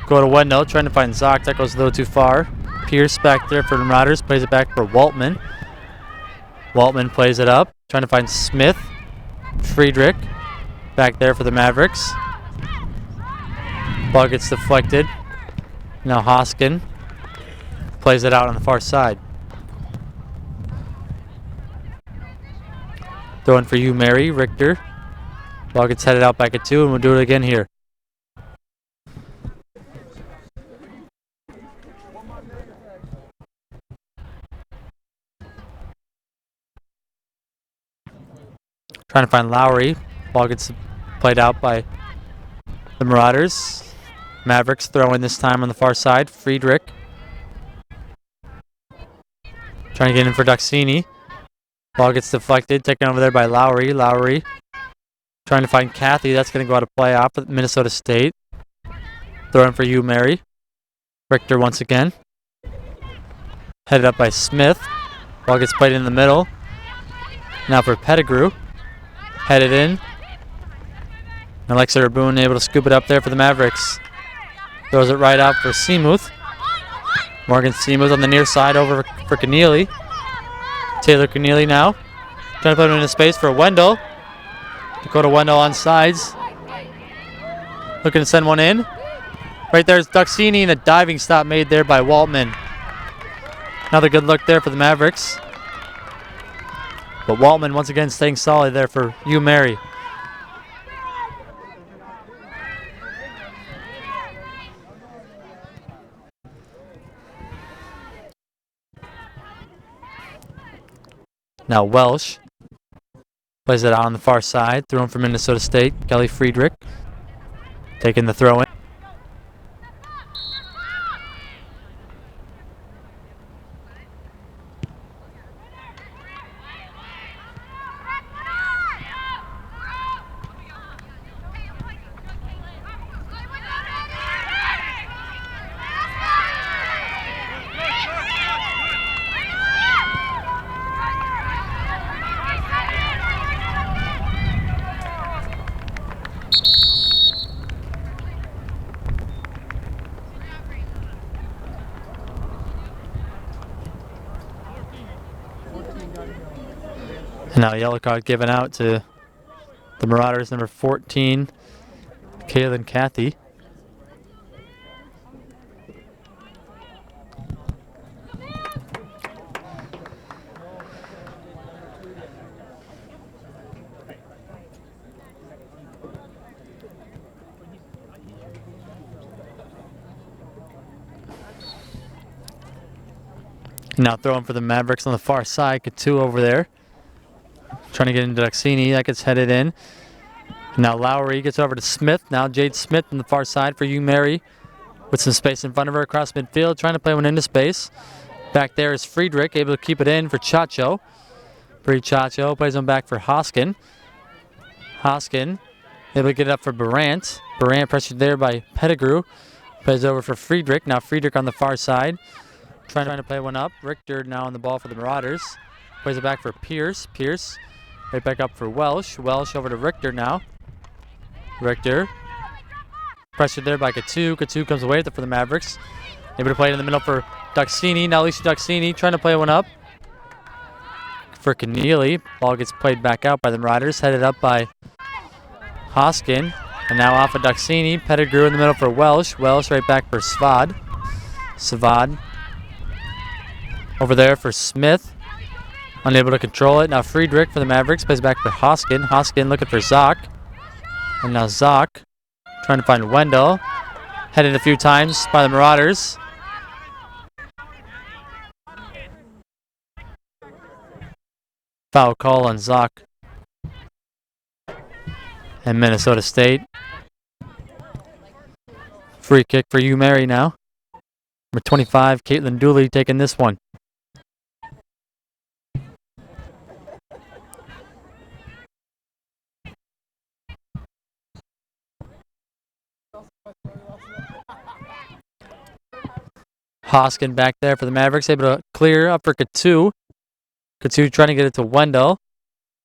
Go to Wendell, trying to find Zock. That goes a little too far. Pierce back there for the Marauders, plays it back for Waltman. Waltman plays it up, trying to find Smith. Friedrich back there for the Mavericks. Ball gets deflected. Now Hoskin plays it out on the far side. Throwing for you, Mary. Richter. Ball gets headed out back at 2, and we'll do it again here. Trying to find Lowry. Ball gets played out by the Marauders. Mavericks throwing this time on the far side. Friedrich. Trying to get in for Duxini. Ball gets deflected, taken over there by Lowry. Lowry Trying to find Kathy. That's going to go out of play off of Minnesota State. Throwing for you, Mary. Richter once again. Headed up by Smith. Ball gets played in the middle. Now for Pettigrew. Headed in. Alexa Boone able to scoop it up there for the Mavericks. Throws it right out for Seamuth. Morgan Seamuth on the near side over for Keneally. Taylor Keneally now. Trying to put him into space for Wendell. Dakota Wendell on sides. Looking to send one in. Right there's Duxini and a diving stop made there by Waltman. Another good look there for the Mavericks. But Waltman once again staying solid there for you, Mary. Now Welsh plays it out on the far side. Thrown from Minnesota State. Kelly Friedrich taking the throw in. And now a yellow card given out to the Marauders, number 14, Kaylin Cathy. Now throwing for the Mavericks on the far side, Katu over there. Trying to get into Duxini. That gets headed in. Now Lowry gets over to Smith. Now Jade Smith on the far side for you, Mary. With some space in front of her across midfield. Trying to play one into space. Back there is Friedrich. Able to keep it in for Chacho. Bree Chacho plays one back for Hoskin. Hoskin able to get it up for Barant. Barant pressured there by Pettigrew. Plays over for Friedrich. Now Friedrich on the far side. Trying to play one up. Richter now on the ball for the Marauders. Plays it back for Pierce. Pierce right back up for Welsh. Welsh over to Richter now. Richter. Pressured there by Katu. Katu comes away with it for the Mavericks. Able to play it in the middle for Duxini. Now Alicia Duxini trying to play one up for Keneally. Ball gets played back out by the Marauders. Headed up by Hoskin. And now off of Duxini. Pettigrew in the middle for Welsh. Welsh right back for Svad. Svad over there for Smith. Unable to control it. Now Friedrich for the Mavericks. Plays back for Hoskin. Hoskin looking for Zock. And now Zock trying to find Wendell. Headed a few times by the Marauders. Foul call on Zock. And Minnesota State. Free kick for you, Mary now. Number 25, Caitlin Dooley taking this one. Hoskin back there for the Mavericks, able to clear up for Katu. Katu trying to get it to Wendell.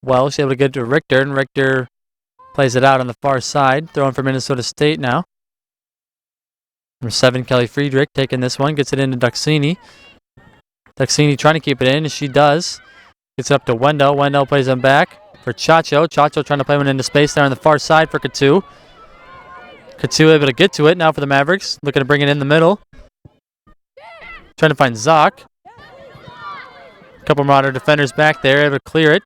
Welsh able to get it to Richter, and Richter plays it out on the far side. Throwing for Minnesota State now. Number 7, Kelly Friedrich taking this one, gets it into Duxini. Duxini trying to keep it in, as she does. Gets it up to Wendell. Wendell plays them back for Chacho. Chacho trying to play one into space there on the far side for Katu. Katu able to get to it now for the Mavericks. Looking to bring it in the middle. Trying to find Zock. A couple Marauder defenders back there, able to clear it.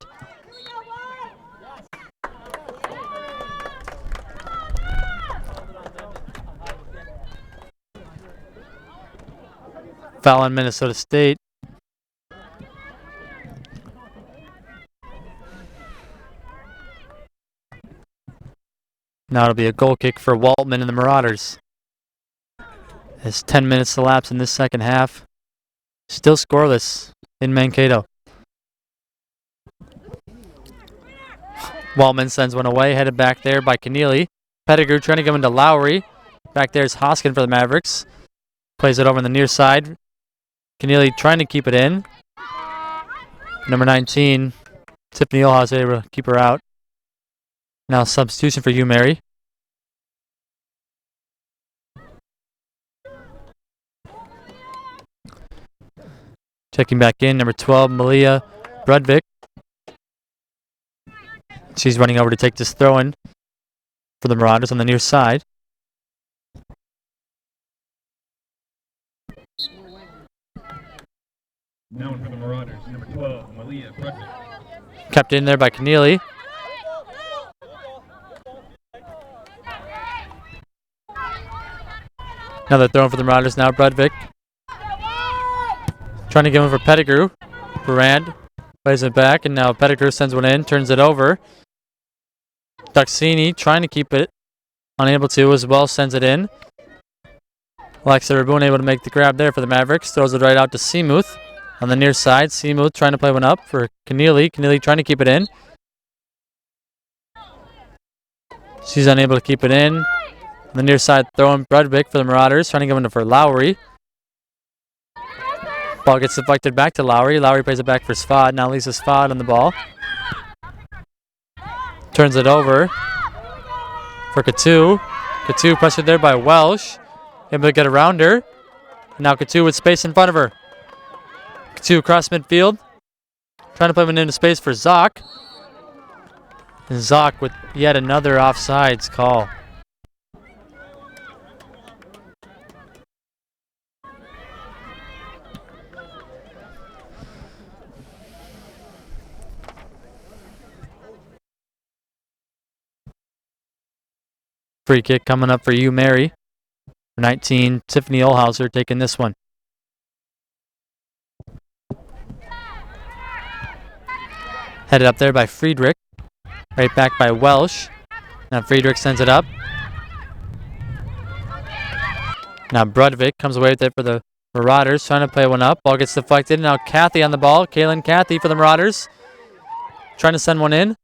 Foul on Minnesota State. Now it'll be a goal kick for Waltman and the Marauders. As 10 minutes elapse in this second half. Still scoreless in Mankato. Waldman sends one away, headed back there by Keneally. Pettigrew trying to go into Lowry. Back there's Hoskin for the Mavericks. Plays it over on the near side. Keneally trying to keep it in. Number 19, Tiffany Olhaus able to keep her out. Now substitution for you, Mary. Checking back in, number 12, Malia Brudvik. She's running over to take this throw in for the Marauders on the near side. Known for the Marauders, number 12, Malia Brudvik. Kept in there by Keneally. Another throw for the Marauders now, Brudvik. Trying to get one for Pettigrew. Brand plays it back, and now Pettigrew sends one in, turns it over. Duxini trying to keep it. Unable to as well, sends it in. Alexa Rabun able to make the grab there for the Mavericks. Throws it right out to Seamuth on the near side. Seamuth trying to play one up for Keneally. Keneally trying to keep it in. She's unable to keep it in. On the near side, throwing Brudvik for the Marauders. Trying to go into for Lowry. Ball gets deflected back to Lowry. Lowry plays it back for Sfad. Now Lisa Sfad on the ball. Turns it over for Katu. Katu pressured there by Welsh. Able to get around her. Now Katu with space in front of her. Katu across midfield. Trying to play one into space for Zoc. And Zoc with yet another offsides call. Free kick coming up for you, Mary. 19, Tiffany Olhauser taking this one. Headed up there by Friedrich. Right back by Welsh. Now Friedrich sends it up. Now Brudvik comes away with it for the Marauders. Trying to play one up. Ball gets deflected. Now Kathy on the ball. Kaylin Kathy for the Marauders. Trying to send one in.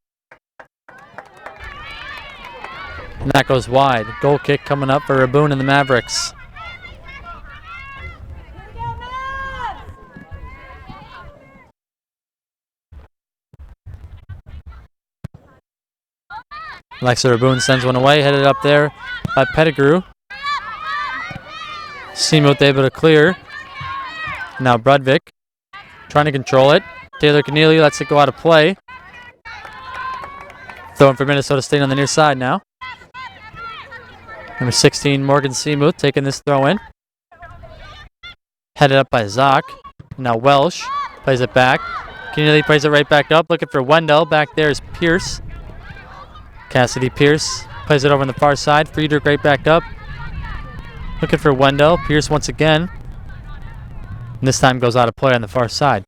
And that goes wide. Goal kick coming up for Rabun and the Mavericks. Alexa Rabun sends one away, headed up there by Pettigrew. Seamuth able to clear. Now Brudvik trying to control it. Taylor Keneally lets it go out of play. Throwing for Minnesota State on the near side now. Number 16, Morgan Seamuth taking this throw in. Headed up by Zoc. Now Welsh plays it back. Keneally plays it right back up. Looking for Wendell. Back there is Pierce. Cassidy Pierce plays it over on the far side. Friedrich right back up. Looking for Wendell. Pierce once again. And this time goes out of play on the far side.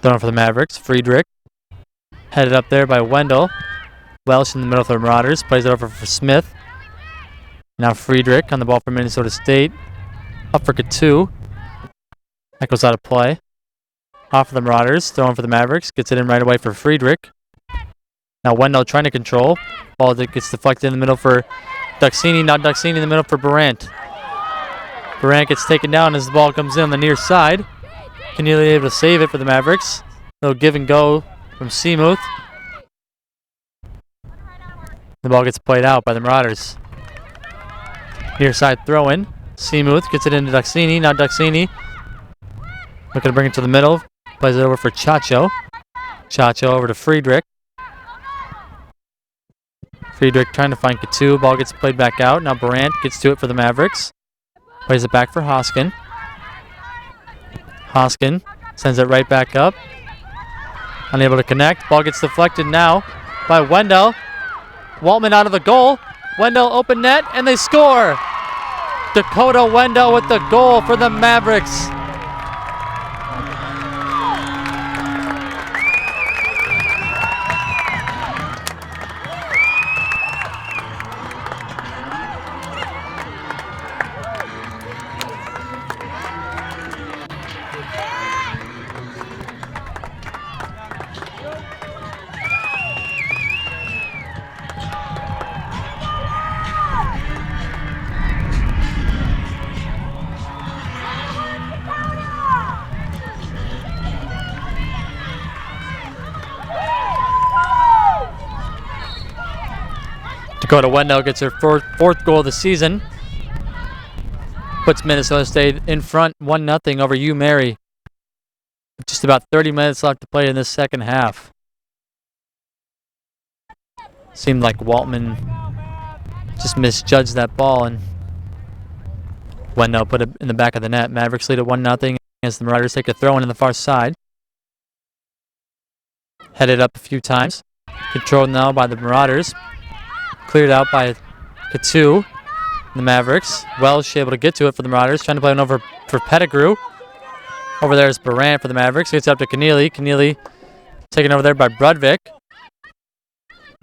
Thrown for the Mavericks. Friedrich. Headed up there by Wendell. Welsh in the middle for the Marauders. Plays it over for Smith. Now Friedrich on the ball for Minnesota State. Up for Katu. That goes out of play. Off for the Marauders. Throwing for the Mavericks. Gets it in right away for Friedrich. Now Wendell trying to control. Ball that gets deflected in the middle for Duxini. Now Duxini in the middle for Barant. Barant gets taken down as the ball comes in on the near side. Keneally able to save it for the Mavericks. Little give and go from Seamuth. The ball gets played out by the Marauders. Near side throw in. Seamuth gets it into Duxini. Now Duxini looking to bring it to the middle. Plays it over for Chacho. Chacho over to Friedrich. Friedrich trying to find Katu. Ball gets played back out. Now Barant gets to it for the Mavericks. Plays it back for Hoskin. Hoskin sends it right back up. Unable to connect. Ball gets deflected now by Wendell. Waltman out of the goal. Wendell open net, and they score. Dakota Wendell with the goal for the Mavericks. Dakota Wendell gets her fourth goal of the season. Puts Minnesota State in front 1-0 over UMary. Just about 30 minutes left to play in this second half. Seemed like Waltman just misjudged that ball, and Wendell put it in the back of the net. Mavericks lead at 1-0 as the Marauders take a throw-in on the far side. Headed up a few times. Controlled now by the Marauders. Cleared out by Katu. The Mavericks. Welsh able to get to it for the Marauders. Trying to play it over for Pettigrew. Over there is Baran for the Mavericks. Gets up to Keneally. Keneally taken over there by Brudvik.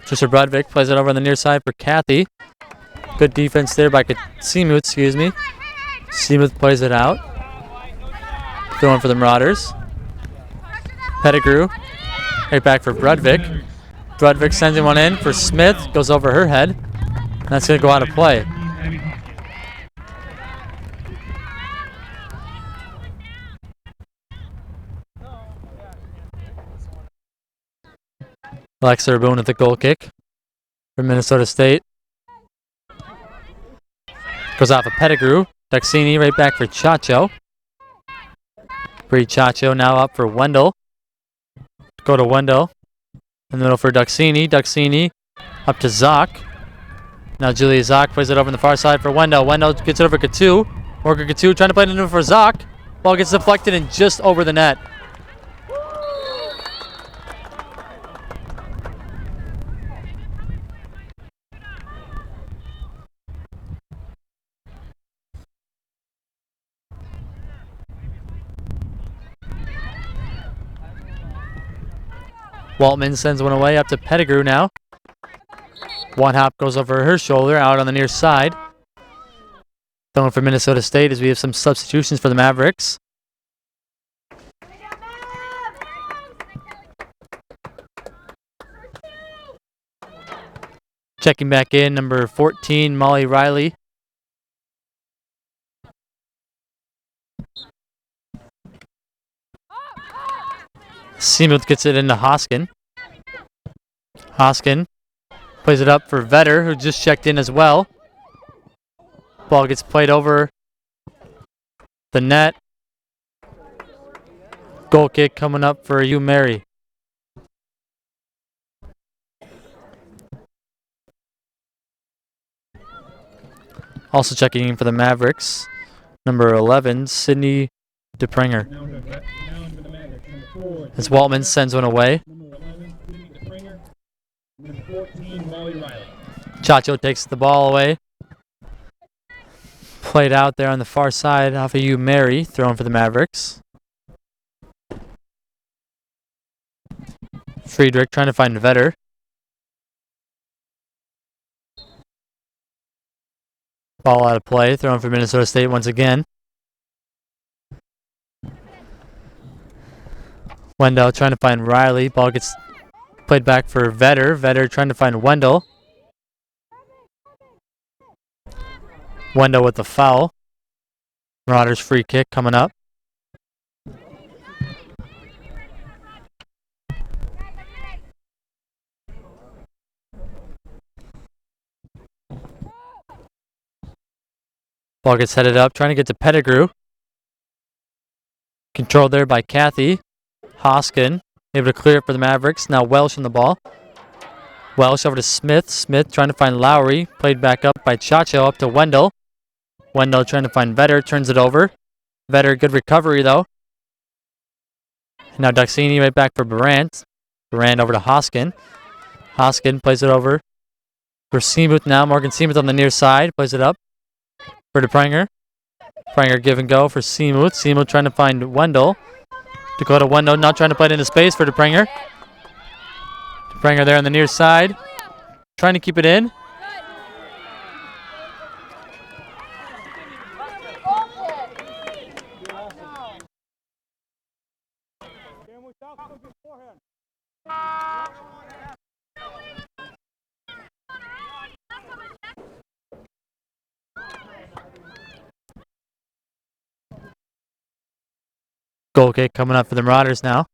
Trisha Brudvik plays it over on the near side for Kathy. Good defense there by Seamuth, excuse me. Seamuth plays it out. Throwing for the Marauders. Pettigrew. Right back for Brudvik. Brudvik sends one in for Smith. Goes over her head. And that's going to go out of play. Alexa Boone at the goal kick for Minnesota State. Goes off of Pettigrew. Duxini right back for Chacho. Bree Chacho now up for Wendell. Go to Wendell. In the middle for Duxini. Duxini up to Zock. Now Julia Zock plays it over on the far side for Wendell. Wendell gets it over Katu. Morgan Katu trying to play it in for Zock. Ball gets deflected and just over the net. Waltman sends one away up to Pettigrew now. One hop goes over her shoulder out on the near side. Going for Minnesota State as we have some substitutions for the Mavericks. Checking back in, number 14, Molly Riley. Seamuth gets it into Hoskin. Hoskin plays it up for Vetter, who just checked in as well. Ball gets played over the net. Goal kick coming up for UMary. Also checking in for the Mavericks, number 11, Sydney DePringer. As Waltman sends one away. Chacho takes the ball away. Played out there on the far side off of UMary, thrown for the Mavericks. Friedrich trying to find Vetter. Ball out of play, thrown for Minnesota State once again. Wendell trying to find Riley. Ball gets played back for Vetter. Vetter trying to find Wendell. Wendell with the foul. Marauders free kick coming up. Ball gets headed up, trying to get to Pettigrew. Controlled there by Kathy. Hoskin able to clear it for the Mavericks. Now Welsh on the ball. Welsh over to Smith. Smith trying to find Lowry. Played back up by Chacho up to Wendell. Wendell trying to find Vetter. Turns it over. Vetter, good recovery though. Now Duxini right back for Barant. Barant over to Hoskin. Hoskin plays it over for Seamuth now. Morgan Seamuth on the near side. Plays it up for DePringer. Pranger give and go for Seamuth. Seamuth trying to find Wendell. Dakota Wendell now trying to play it into space for DePringer. DePringer there on the near side. Trying to keep it in. Goal kick coming up for the Marauders now.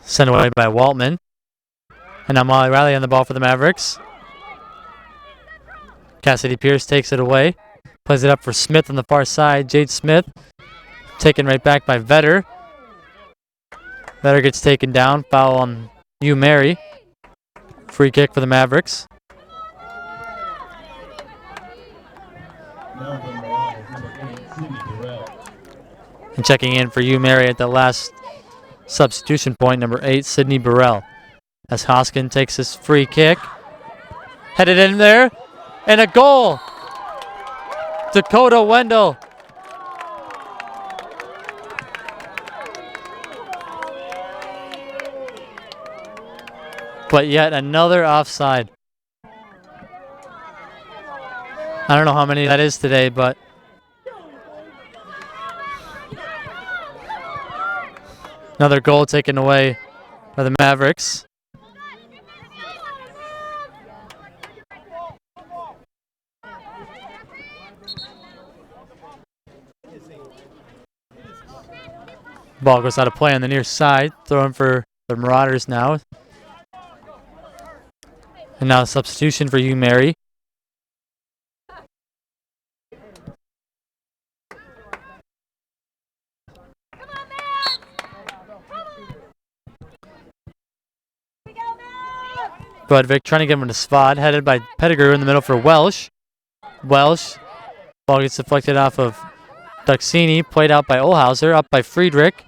Sent away by Waltman. And now Molly Riley on the ball for the Mavericks. Cassidy Pierce takes it away. Plays it up for Smith on the far side. Jade Smith taken right back by Vetter. Vetter gets taken down. Foul on Hugh Mary. Free kick for the Mavericks. And checking in for Hugh Mary at the last substitution point, number 8, Sydney Burrell. As Hoskin takes his free kick. Headed in there. And a goal. Dakota Wendell. But yet another offside. I don't know how many that is today, but another goal taken away by the Mavericks. Ball goes out of play on the near side. Throwing for the Marauders now. And now a substitution for Hugh Mary. Budvik trying to get him to Spad, headed by Pettigrew in the middle for Welsh. Welsh, ball gets deflected off of Duxini, played out by Olhauser, up by Friedrich.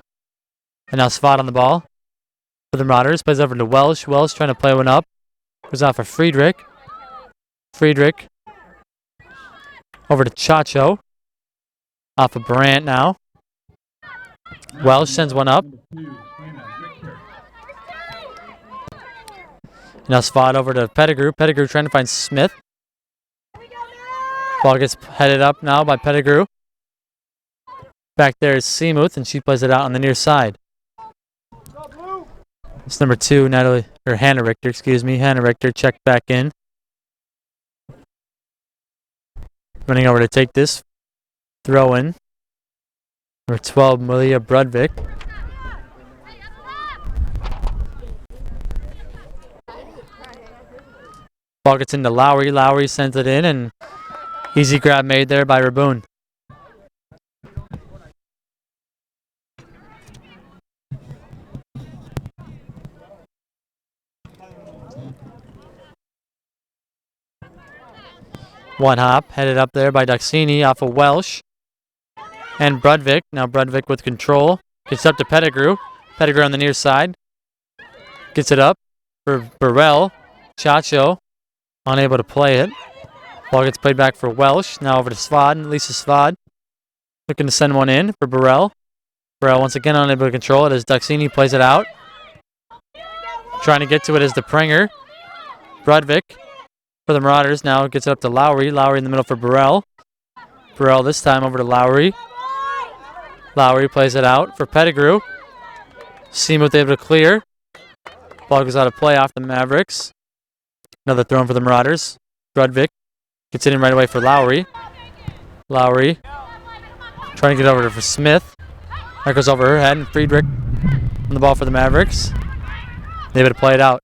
And now Spad on the ball for the Marauders, plays over to Welsh. Welsh trying to play one up, goes off of Friedrich. Friedrich over to Chacho, off of Brandt now. Welsh sends one up. Now Spad over to Pettigrew. Pettigrew trying to find Smith. Ball gets headed up now by Pettigrew. Back there is Seamuth, and she plays it out on the near side. It's number 2, Hannah Richter, Hannah Richter checked back in. Running over to take this. Throw in. Number 12, Malia Brudvik. Ball gets into Lowry. Lowry sends it in, and easy grab made there by Raboon. One hop, headed up there by Duxini off of Welsh. And Brudvik, now Brudvik with control. Gets up to Pettigrew. Pettigrew on the near side. Gets it up for Burrell. Chacho, unable to play it. Ball gets played back for Welsh. Now over to Spad, Lisa Spad. Looking to send one in for Burrell. Burrell once again unable to control it as Duxini plays it out. Trying to get to it is the Pringer. Brudvik for the Marauders now gets it up to Lowry. Lowry in the middle for Burrell. Burrell this time over to Lowry. Lowry plays it out for Pettigrew. Seamuth able to clear. Ball goes out of play off the Mavericks. Another throw in for the Marauders. Brudvik gets it in right away for Lowry. Lowry trying to get over for Smith. That goes over her head, and Friedrich on the ball for the Mavericks. They able to play it out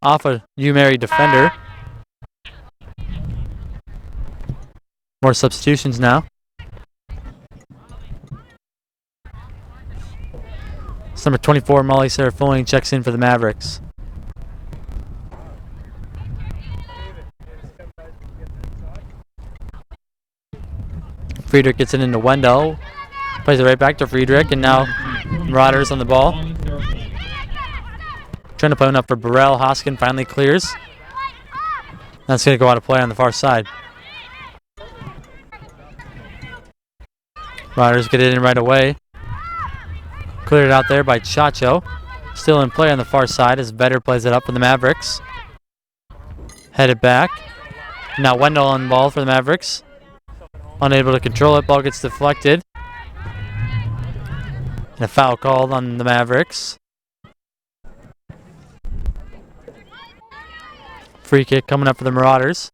off a Hugh Mary defender. More substitutions now. It's number 24, Molly Serafoni, checks in for the Mavericks. Friedrich gets it into Wendell. Plays it right back to Friedrich, and now Marauders on the ball. Trying to play one up for Burrell. Hoskin finally clears. That's going to go out of play on the far side. Marauders get it in right away. Cleared out there by Chacho. Still in play on the far side as Vetter plays it up for the Mavericks. Headed back. Now Wendell on the ball for the Mavericks. Unable to control it. Ball gets deflected. And a foul called on the Mavericks. Free kick coming up for the Marauders.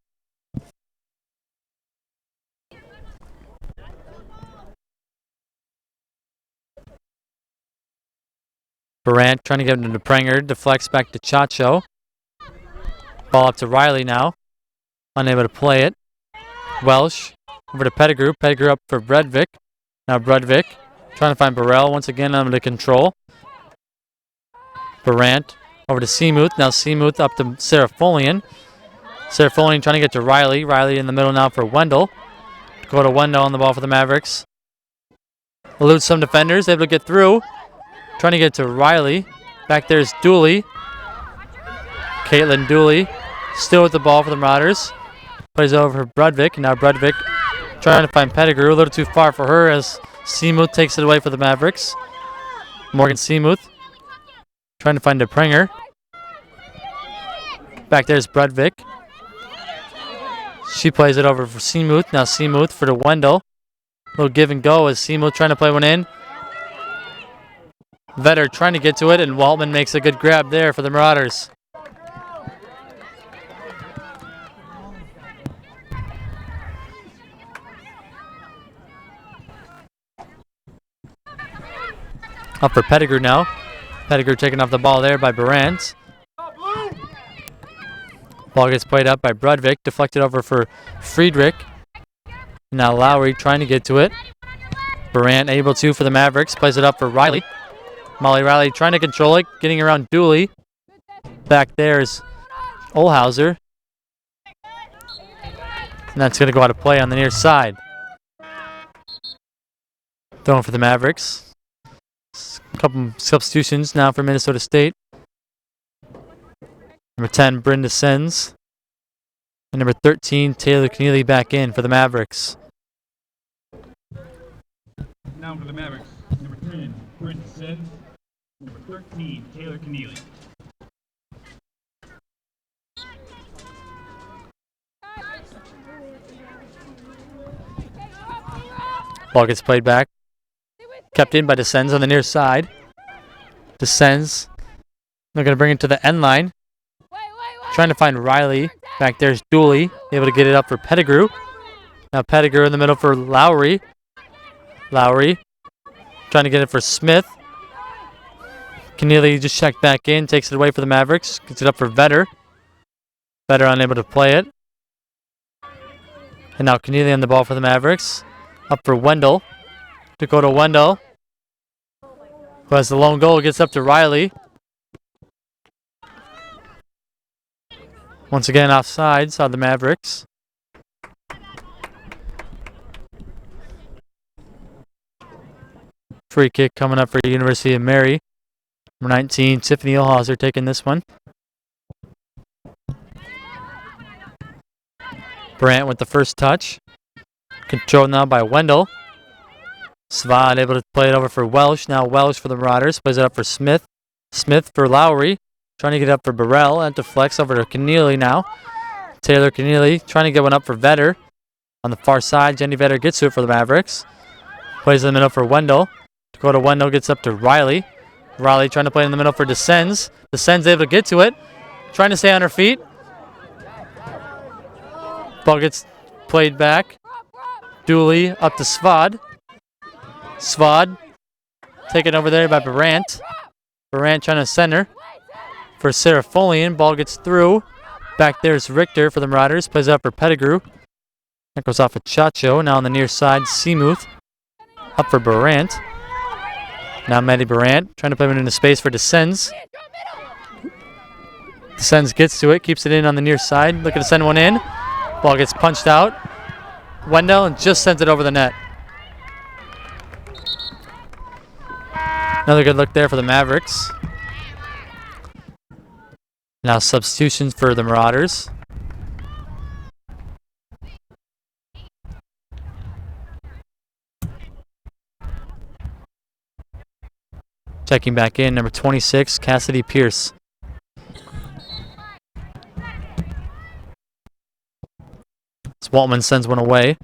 Barant trying to get into Prenger. Deflects back to Chacho. Ball up to Riley now. Unable to play it. Welsh over to Pettigrew. Pettigrew up for Bredvik. Now Bredvik trying to find Burrell. Once again under control. Barant over to Seamuth. Now Seamuth up to Serafolian. Serafolian trying to get to Riley. Riley in the middle now for Wendell. Go to Wendell on the ball for the Mavericks. Eludes some defenders. Able to get through. Trying to get to Riley. Back there's Dooley. Caitlin Dooley still with the ball for the Marauders. Plays over for Bredvik. Now Bredvik trying to find Pettigrew. A little too far for her as Seamuth takes it away for the Mavericks. Morgan Seamuth trying to find Prenger. Back there's Bredvik. She plays it over for Seamuth. Now Seamuth for the Wendell. Little give and go as Seamuth trying to play one in. Vetter trying to get to it, and Waltman makes a good grab there for the Marauders. Up for Pettigrew now. Pettigrew taking off the ball there by Barant. Ball gets played up by Bredvik. Deflected over for Friedrich. Now Lowry trying to get to it. Barant able to for the Mavericks. Plays it up for Riley. Molly Riley trying to control it. Getting around Dooley. Back there is Olhauser. And that's going to go out of play on the near side. Throwing for the Mavericks. A couple substitutions now for Minnesota State. Number 10, Brenda Sens. And number 13, Taylor Keneally back in for the Mavericks. Now for the Mavericks. Number 10, Brenda Sens. Number 13, Taylor Keneally. Ball gets played back. Kept in by Descends on the near side. Descends. They're going to bring it to the end line. Trying to find Riley. Back there's Dooley. Able to get it up for Pettigrew. Now Pettigrew in the middle for Lowry. Lowry. Trying to get it for Smith. Keneally just checked back in. Takes it away for the Mavericks. Gets it up for Vetter. Vetter unable to play it. And now Keneally on the ball for the Mavericks. Up for Wendell. Dakota Wendell. Who has the lone goal. Gets up to Riley. Once again offsides on the Mavericks. Free kick coming up for the University of Mary. Number 19, Tiffany Olhauser taking this one. Brandt with the first touch. Controlled now by Wendell. Svad able to play it over for Welsh. Now Welsh for the Marauders. Plays it up for Smith. Smith for Lowry. Trying to get up for Burrell. And deflects over to Keneally now. Taylor Keneally trying to get one up for Vetter. On the far side, Jenny Vetter gets to it for the Mavericks. Plays in the middle for Wendell. Dakota Wendell gets up to Riley. Riley trying to play in the middle for Descends. Descends able to get to it. Trying to stay on her feet. Ball gets played back. Dooley up to Svad. Svad taken over there by Barant. Barant trying to center for Serafolian. Ball gets through. Back there's Richter for the Marauders. Plays up for Pettigrew. That goes off of Chacho. Now on the near side, Seamuth. Up for Barant. Now Maddie Barant trying to play it into space for Descends. Descends gets to it. Keeps it in on the near side. Looking to send one in. Ball gets punched out. Wendell and just sends it over the net. Another good look there for the Mavericks. Now substitutions for the Marauders. Checking back in, number 26, Cassidy Pierce. Waltman sends one away.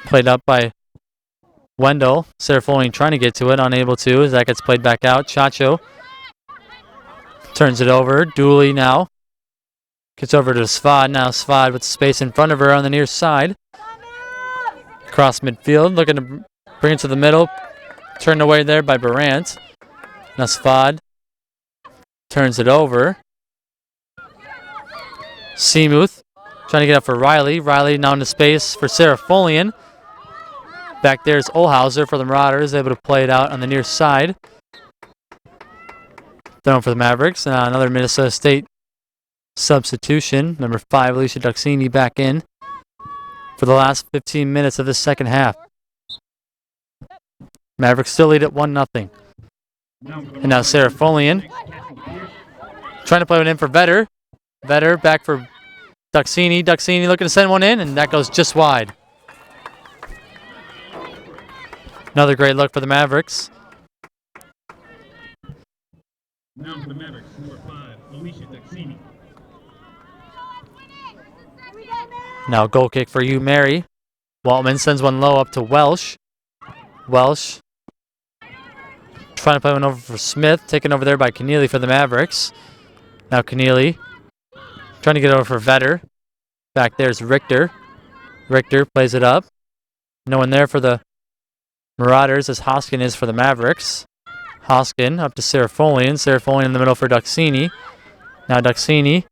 Played up by Wendell. Serafolian trying to get to it, unable to as that gets played back out. Chacho turns it over. Dooley now gets over to Svad. Now Svad with space in front of her on the near side. Across midfield, looking to bring it to the middle. Turned away there by Barant. Now Svad Turns it over. Seamuth trying to get up for Riley. Riley now into space for Serafolian. Back there's Olhauser for the Marauders, able to play it out on the near side. Thrown for the Mavericks. Another Minnesota State substitution. Number 5, Alicia Duxini back in for the last 15 minutes of the second half. Mavericks still lead at 1-0. And now Serafolian trying to play one in for Vetter. Vetter back for Duxini. Duxini looking to send one in, and that goes just wide. Another great look for the Mavericks. Now for the Mavericks, number 5, Alicia Duxini. Now goal kick for you, Mary. Waltman sends one low up to Welsh. Welsh trying to play one over for Smith. Taken over there by Keneally for the Mavericks. Now Keneally trying to get over for Vetter. Back there's Richter. Richter plays it up. No one there for the Marauders as Hoskin is for the Mavericks. Hoskin up to Serafolian. Serafolian in the middle for Duxini. Now Duxini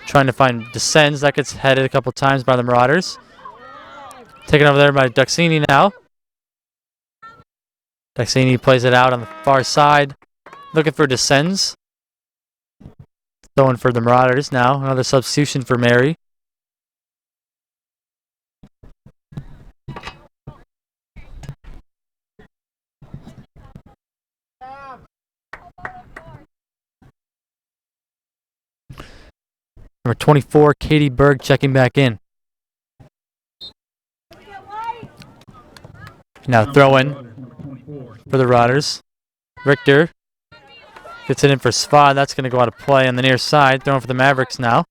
trying to find Descends. That gets headed a couple times by the Marauders. Taken over there by Duxini now. Duxini plays it out on the far side. Looking for Descends. Throwing for the Marauders now. Another substitution for Mary. Number 24, Katie Berg checking back in. Now throw in for the Marauders. Richter gets it in for Svad. That's going to go out of play on the near side. Throwing for the Mavericks now.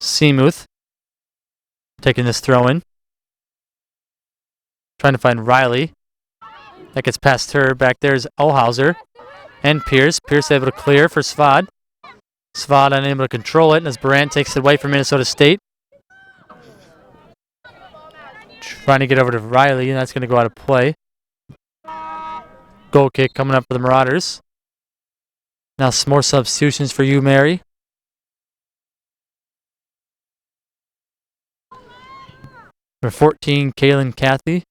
Seamuth taking this throw in. Trying to find Riley. That gets past her. Back there's Olhauser and Pierce. Pierce able to clear for Svad. Svad unable to control it, and as Barant takes it away from Minnesota State. Trying to get over to Riley, and that's going to go out of play. Goal kick coming up for the Marauders. Now some more substitutions for you, Mary. Number 14, Kaylin Cathy.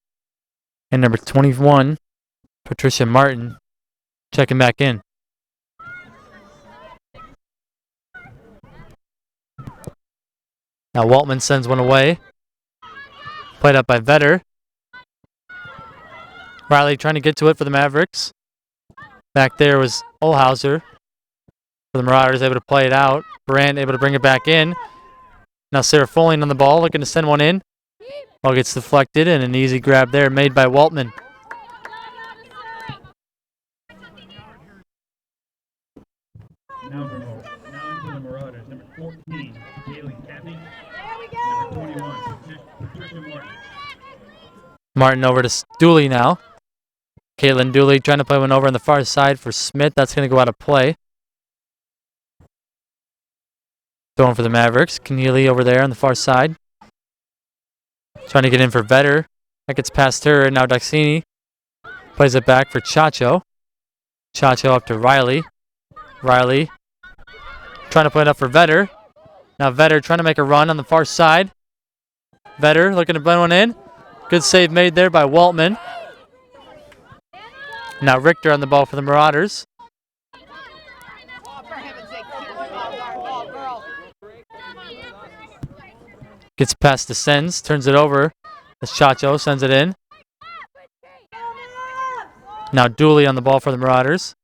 And number 21, Patricia Martin, checking back in. Now Waltman sends one away. Played up by Vetter. Riley trying to get to it for the Mavericks. Back there was Olhauser for the Marauders, able to play it out. Brand able to bring it back in. Now Serafolian on the ball, looking to send one in. Ball gets deflected, and an easy grab there made by Waltman. Now into the Marauders, number 14, Kaylin Cathy. Number 21, Patricia Martin. Martin over to Dooley now. Caitlin Dooley trying to play one over on the far side for Smith. That's going to go out of play. Throwing for the Mavericks. Keneally over there on the far side. Trying to get in for Vetter. That gets past her, and now Duxini plays it back for Chacho. Chacho up to Riley. Riley trying to play it up for Vetter. Now Vetter trying to make a run on the far side. Vetter looking to blend one in. Good save made there by Waltman. Now Richter on the ball for the Marauders. Gets past Descends, turns it over as Chacho sends it in. Now Dooley on the ball for the Marauders.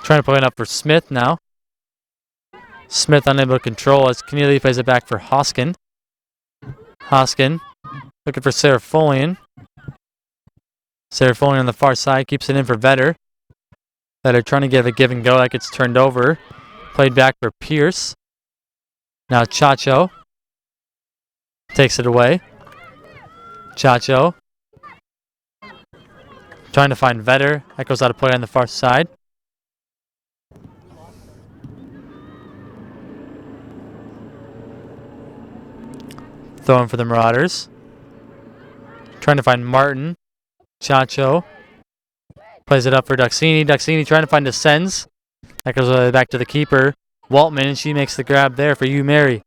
Trying to play it up for Smith now. Smith unable to control as Keneally plays it back for Hoskin. Hoskin looking for Serafolian. Serafolian on the far side keeps it in for Vetter. Vetter trying to give a give and go. That gets turned over. Played back for Pierce. Now Chacho takes it away. Chacho trying to find Vetter. That goes out of play on the far side. Throwing for the Marauders. Trying to find Martin. Chacho. Plays it up for Duxini. Duxini trying to find Descends. That goes all the way back to the keeper. Waltman, and she makes the grab there for you, Mary.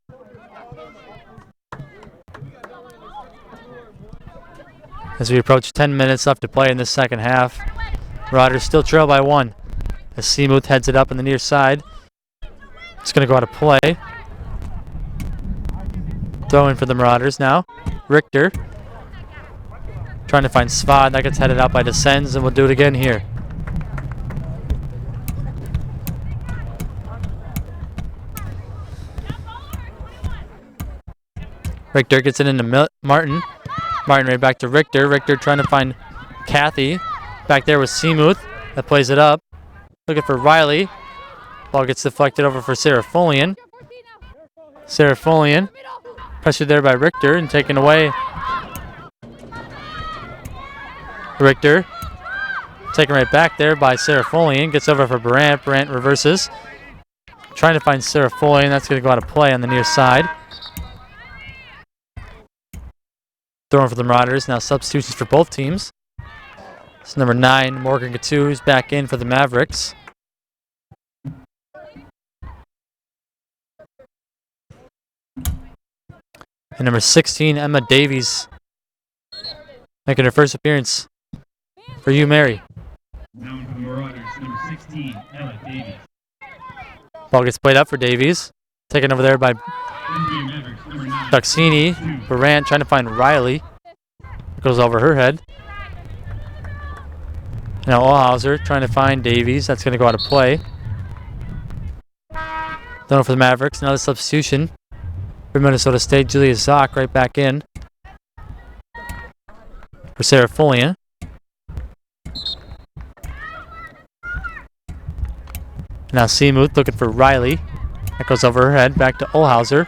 As we approach 10 minutes left to play in this second half. Marauders still trail by 1. As Seamuth heads it up in the near side. It's going to go out of play. Throw in for the Marauders now. Richter. Trying to find Svad. That gets headed out by Descends, and we'll do it again here. Richter gets it into Martin. Martin right back to Richter. Richter trying to find Kathy. Back there with Seamuth. That plays it up. Looking for Riley. Ball gets deflected over for Serafolian. Serafolian. Pressured there by Richter and taken away. Richter. Taken right back there by Serafolian. Gets over for Brandt. Brandt reverses. Trying to find Serafolian. That's going to go out of play on the near side. Throwing for the Marauders. Now substitutions for both teams. It's number 9, Morgan Gatu, is back in for the Mavriks. And number 16, Emma Davies, making her first appearance for you, Mary. Now for the Marauders, number 16, Emma Davies. Ball gets played up for Davies. Taken over there by Duxini. Barant trying to find Riley. Goes over her head. Now Olhauser trying to find Davies. That's going to go out of play. Throwing for the Mavericks. Another substitution for Minnesota State. Julia Zock right back in for Serafolian. Now Seamuth looking for Riley. That goes over her head. Back to Olhauser.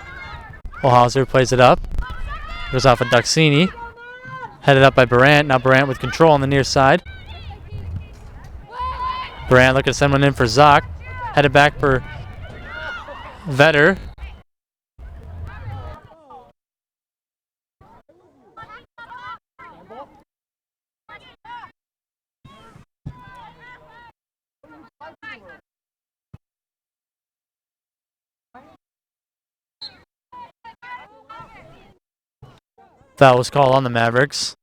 Olhauser plays it up. Goes off of Duxini. Headed up by Barant. Now Barant with control on the near side. Barant looking to send one in for Zock. Headed back for Vetter. Foul was called on the Mavericks.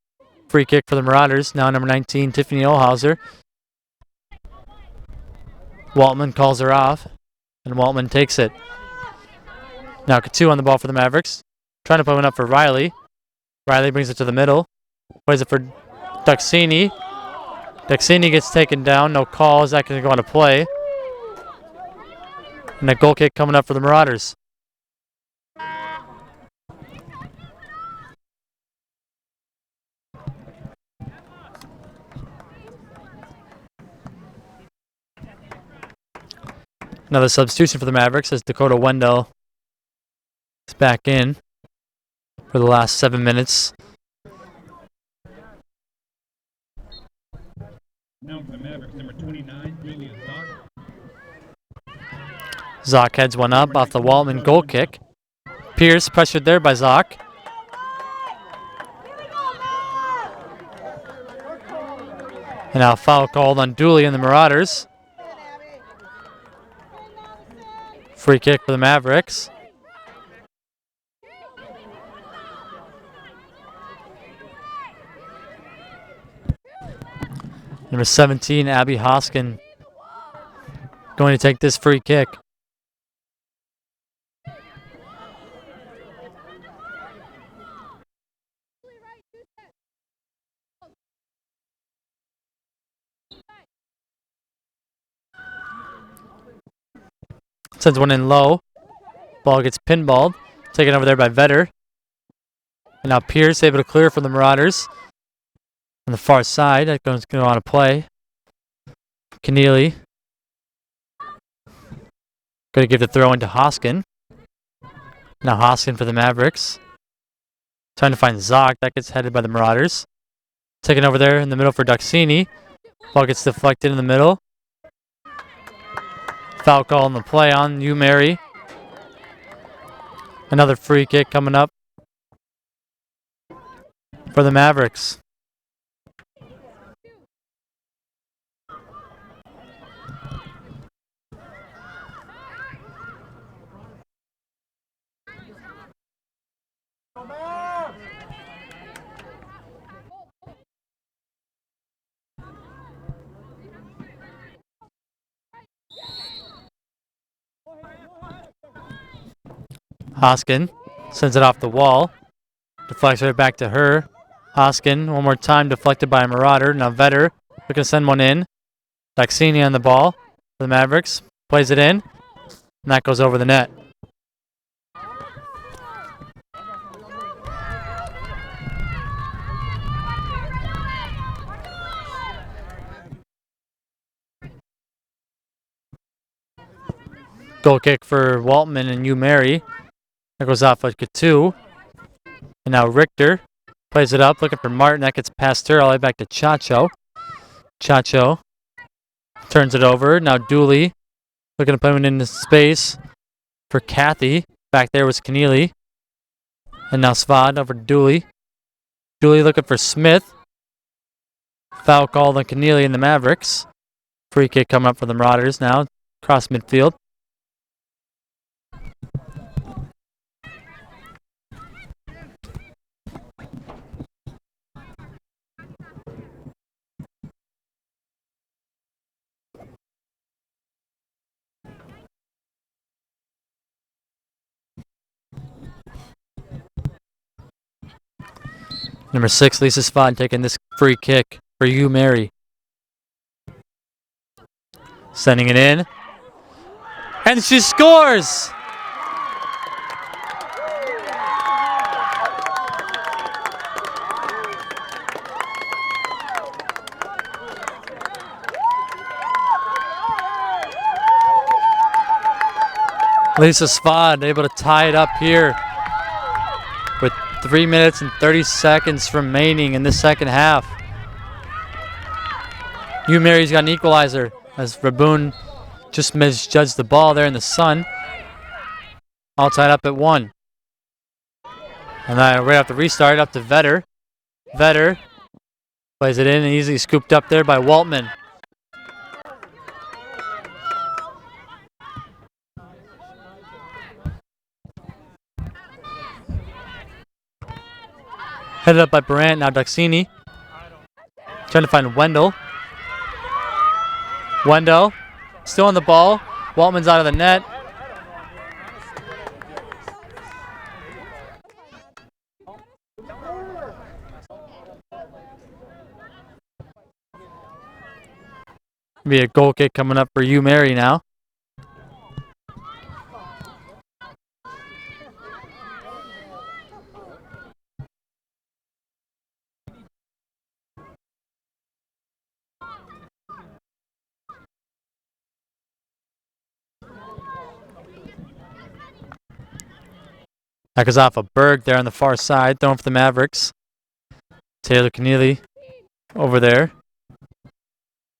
Free kick for the Marauders. Now number 19, Tiffany Olhauser. Waltman calls her off, and Waltman takes it. Now Katu on the ball for the Mavericks. Trying to put one up for Riley. Riley brings it to the middle. Plays it for Duxini. Duxini gets taken down. No calls. That can go on to play. And a goal kick coming up for the Marauders. Another substitution for the Mavericks as Dakota Wendell is back in for the last 7 minutes. Now for the Mavericks, number 29, Julia Zock. Zock heads one up off the Waltman goal kick. Pierce pressured there by Zock. And now foul called on Dooley and the Marauders. Free kick for the Mavericks. Number 17, Abby Hoskin, going to take this free kick. Sends one in low. Ball gets pinballed. Taken over there by Vetter. And now Pierce able to clear from the Marauders. On the far side, that goes going to go on to play. Keneally. Going to give the throw into Hoskin. Now Hoskin for the Mavericks. Trying to find Zock. That gets headed by the Marauders. Taken over there in the middle for Duxini. Ball gets deflected in the middle. Foul call on the play on you, Mary. Another free kick coming up for the Mavericks. Hoskin sends it off the wall. Deflects right back to her. Hoskin, one more time, deflected by a Marauder. Now Vetter looking to send one in. Daxini on the ball for the Mavericks. Plays it in. And that goes over the net. Goal kick for Waltman and Hugh Mary. That goes off like a 2. And now Richter plays it up, looking for Martin. That gets past her all the way back to Chacho. Chacho turns it over. Now Dooley looking to play one into space for Kathy. Back there was Keneally. And now Svad over to Dooley. Dooley looking for Smith. Foul called on Keneally and the Mavericks. Free kick coming up for the Marauders now. Across midfield. Number 6, Lisa Svad taking this free kick for you, Mary. Sending it in. And she scores! Lisa Svad able to tie it up here with 3 minutes and 30 seconds remaining in the second half. Hugh Mary's got an equalizer as Raboon just misjudged the ball there in the sun. All tied up at 1. And then right after restart, up to Vetter. Vetter plays it in and easily scooped up there by Waltman. Headed up by Brandt, now Daxini. Trying to find Wendell. Wendell, still on the ball. Waltman's out of the net. Be a goal kick coming up for you, Mary, now. That goes off a Berg there on the far side, throwing for the Mavericks. Taylor Keneally over there.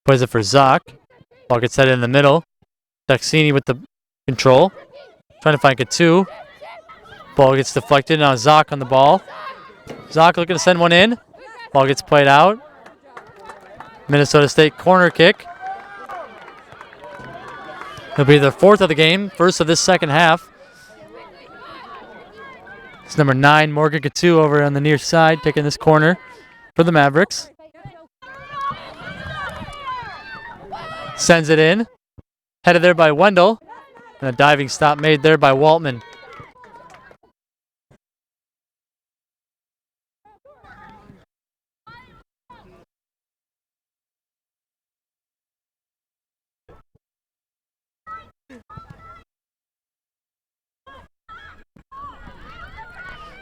Plays it for Zoc. Ball gets headed in the middle. Daxini with the control. Trying to find Katu. Ball gets deflected. Now Zoc on the ball. Zoc looking to send one in. Ball gets played out. Minnesota State corner kick. It'll be the 4th of the game. First of this second half. It's number 9, Morgan Katu over on the near side, taking this corner for the Mavericks. Sends it in. Headed there by Wendell. And a diving stop made there by Waltman.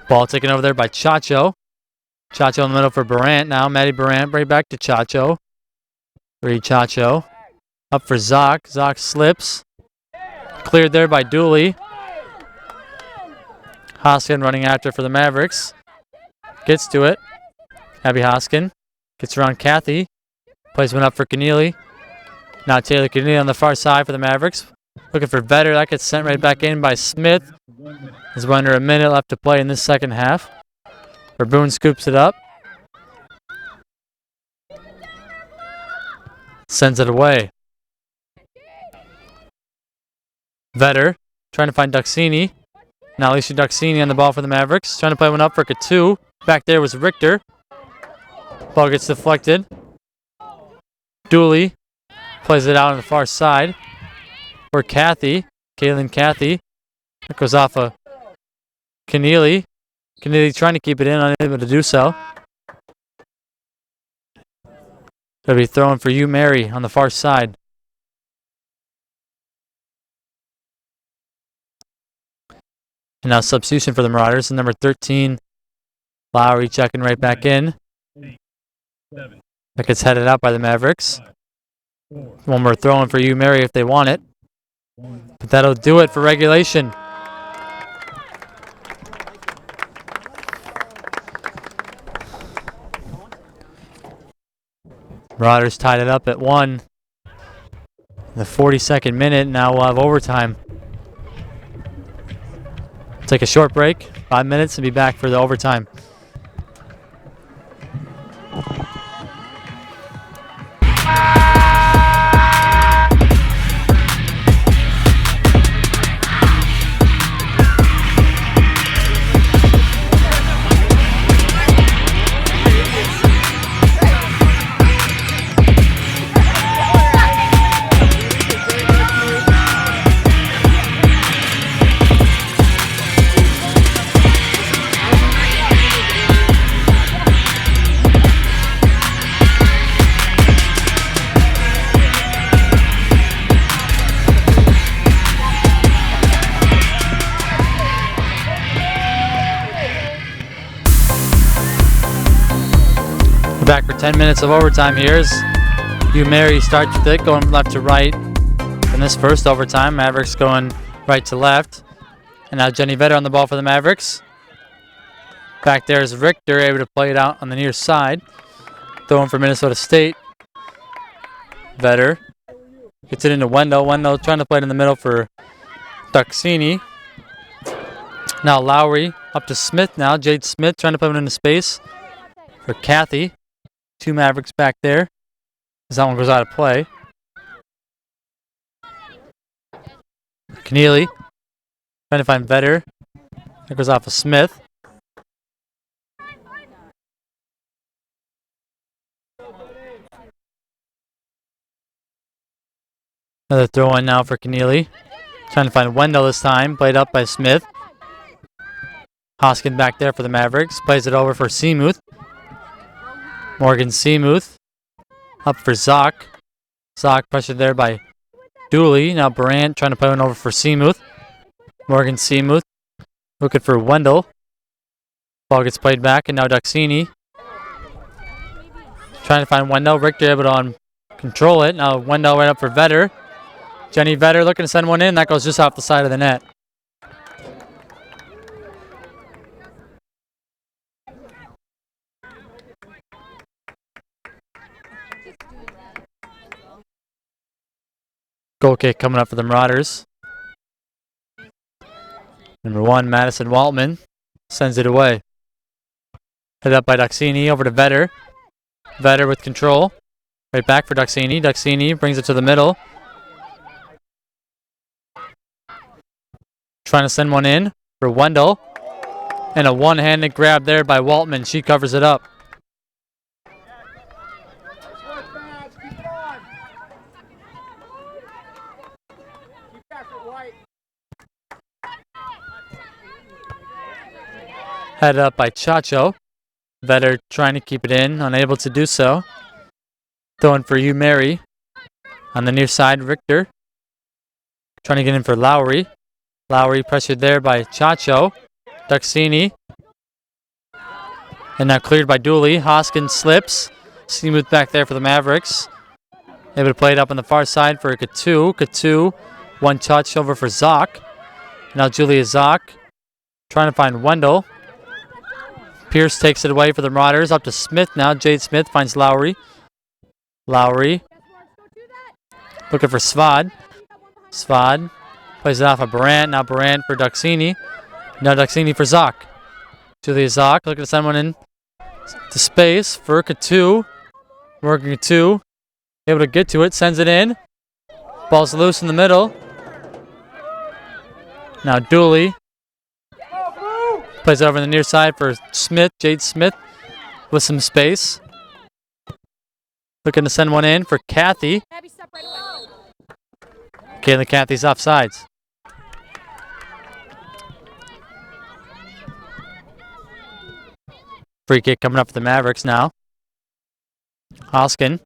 Ball taken over there by Chacho. Chacho in the middle for Brandt now. Maddie Brandt right back to Chacho. Chacho. Up for Zoc. Zoc slips. Cleared there by Dooley. Hoskin running after for the Mavericks. Gets to it. Abby Hoskin. Gets around Kathy. Plays one up for Keneally. Now Taylor Keneally on the far side for the Mavericks. Looking for Vetter. That gets sent right back in by Smith. There's under a minute left to play in this second half. Raboon scoops it up. Sends it away. Vetter trying to find Duxini. Now Alicia Duxini on the ball for the Mavericks. Trying to play one up for Katu. Back there was Richter. Ball gets deflected. Dooley plays it out on the far side for Kathy. Kaylin Kathy. That goes off of Keneally. Keneally trying to keep it in, unable to do so. They'll be throwing for you, Mary, on the far side. And now substitution for the Marauders. Number 13, Lowry checking right back in. That gets headed out by the Mavericks. One more throwing for you, Mary, if they want it. But that'll do it for regulation. Marauders tied it up at 1. The 42nd minute. Now we'll have overtime. Take a short break, 5 minutes, and be back for the overtime. We're back for 10 minutes of overtime here as Hugh Mary starts with it, going left to right. In this first overtime, Mavericks going right to left. And now Jenny Vetter on the ball for the Mavericks. Back there is Richter, able to play it out on the near side. Throwing for Minnesota State. Vetter gets it into Wendell. Wendell trying to play it in the middle for Duxini. Now Lowry up to Smith now. Jade Smith trying to put it into space for Kathy. 2 Mavericks back there as that one goes out of play. Keneally trying to find Vetter. That goes off of Smith. Another throw in now for Keneally. Trying to find Wendell this time. Played up by Smith. Hoskin back there for the Mavericks. Plays it over for Seamuth. Morgan Seamuth up for Zock. Zock pressured there by Dooley. Now Brandt trying to play one over for Seamuth. Morgan Seamuth looking for Wendell. Ball gets played back, and now Duxini trying to find Wendell. Richter able to control it. Now Wendell right up for Vetter. Jenny Vetter looking to send one in. That goes just off the side of the net. Goal kick coming up for the Marauders. Number 1, Madison Waltman sends it away. Headed up by Duxini over to Vetter. Vetter with control. Right back for Duxini. Duxini brings it to the middle. Trying to send one in for Wendell. And a one-handed grab there by Waltman. She covers it up. Headed up by Chacho. Vetter trying to keep it in, unable to do so. Throwing for you, Mary. On the near side, Richter. Trying to get in for Lowry. Lowry pressured there by Chacho. Duxini. And now cleared by Dooley. Hoskins slips. Seamuth back there for the Mavericks. Able to play it up on the far side for Katu. Katu, one touch over for Zock. Now Julia Zock trying to find Wendell. Pierce takes it away for the Marauders. Up to Smith now. Jade Smith finds Lowry. Lowry looking for Svad. Svad plays it off of Brandt. Now Brandt for Duxini. Now Duxini for Zock. Julia Zock looking to send one in to space for Katu. Working Katu. able to get to it, sends it in. Ball's loose in the middle. Now Dooley plays over on the near side for Smith, Jade Smith, with some space. Looking to send one in for Kathy. Kayla Kathy's offsides. Free kick coming up for the Mavericks now. Hoskin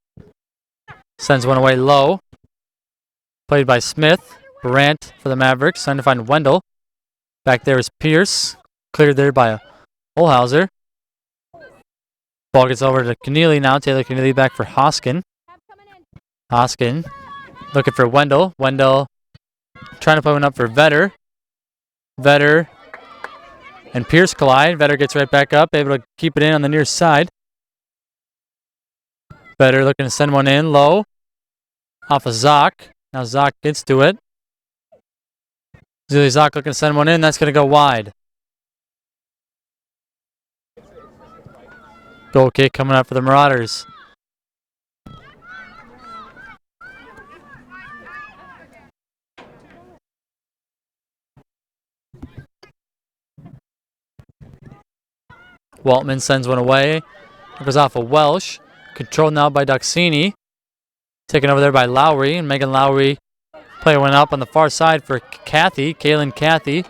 sends one away low. Played by Smith. Brandt for the Mavericks. Trying to find Wendell. Back there is Pierce. Cleared there by Olhauser. Ball gets over to Keneally now. Taylor Keneally back for Hoskin. Hoskin looking for Wendell. Wendell trying to play one up for Vetter. Vetter and Pierce collide. Vetter gets right back up, able to keep it in on the near side. Vetter looking to send one in low. Off of Zock. Now Zock gets to it. Zuli Zock looking to send one in. That's going to go wide. Goal kick coming up for the Marauders. Waltman sends one away. It goes off of Welsh. Controlled now by Duxini. Taken over there by Lowry. And Megan Lowry play one up on the far side for Kathy. Kaylin Kathy.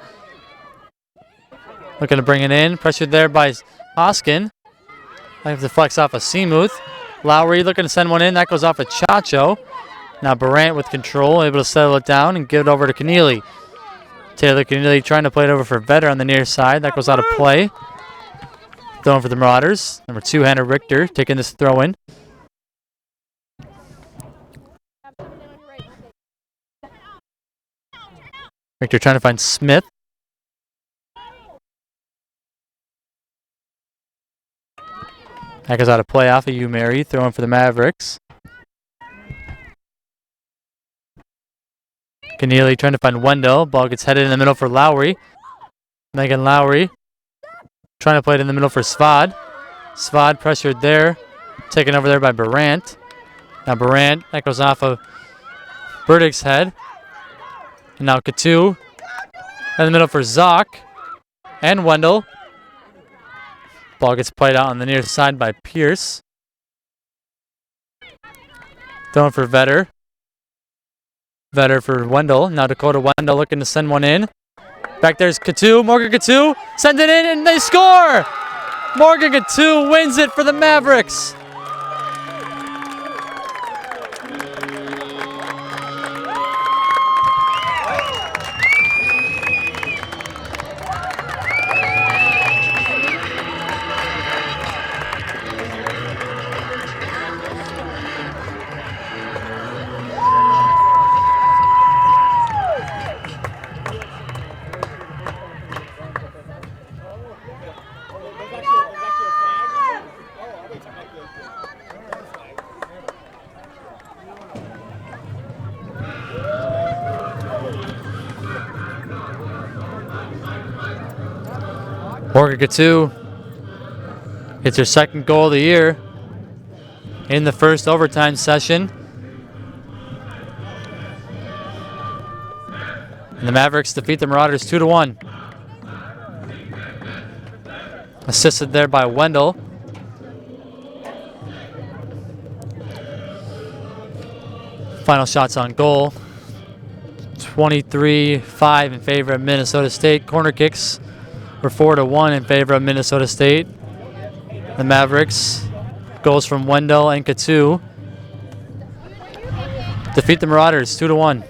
Looking to bring it in. Pressured there by Hoskin. I have to flex off of Seamuth. Lowry looking to send one in. That goes off of Chacho. Now Barant with control. Able to settle it down and give it over to Keneally. Taylor Keneally trying to play it over for Vetter on the near side. That goes out of play. Throwing for the Marauders. Number 2, Hannah Richter, taking this throw in. Richter trying to find Smith. That goes out of play off of you, Mary. Throwing for the Mavericks. Keneally trying to find Wendell. Ball gets headed in the middle for Lowry. Megan Lowry trying to play it in the middle for Svad. Svad pressured there. Taken over there by Barant. Now Barant, that goes off of Burdick's head. And now Katu in the middle for Zock and Wendell. Ball gets played out on the near side by Pierce. Throwing for Vetter. Vetter for Wendell. Now Dakota Wendell looking to send one in. Back there's Katu. Morgan Katu sends it in and they score! Morgan Katu wins it for the Mavericks. Morgan Katu gets her second goal of the year in the first overtime session. And the Mavericks defeat the Marauders 2-1. Assisted there by Wendell. Final shots on goal. 23-5 in favor of Minnesota State. Corner kicks were 4-1 in favor of Minnesota State. The Mavericks, goals from Wendell and Katu, defeat the Marauders 2-1.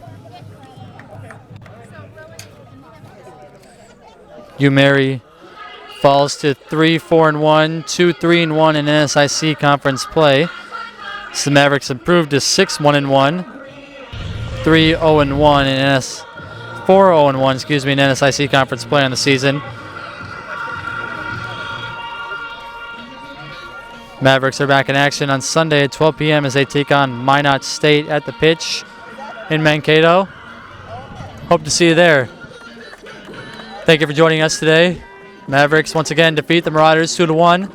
UMary falls to 3-4-1, 2-3-1 in NSIC conference play. So the Mavericks improved to 6-1-1, 3-0-1 in 4-0-1, in NSIC conference play on the season. Mavericks are back in action on Sunday at 12 p.m. as they take on Minot State at the pitch in Mankato. Hope to see you there. Thank you for joining us today. Mavericks once again defeat the Marauders 2-1.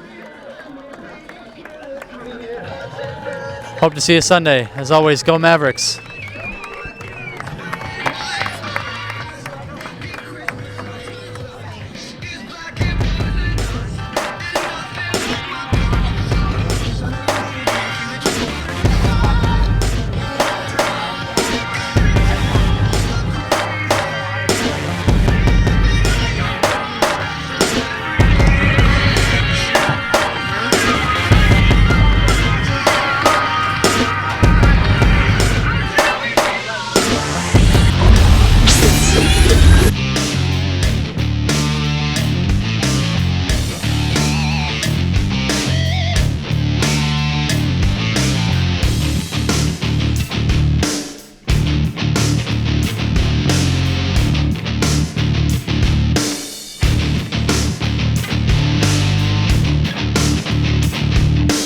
Hope to see you Sunday. As always, go Mavericks.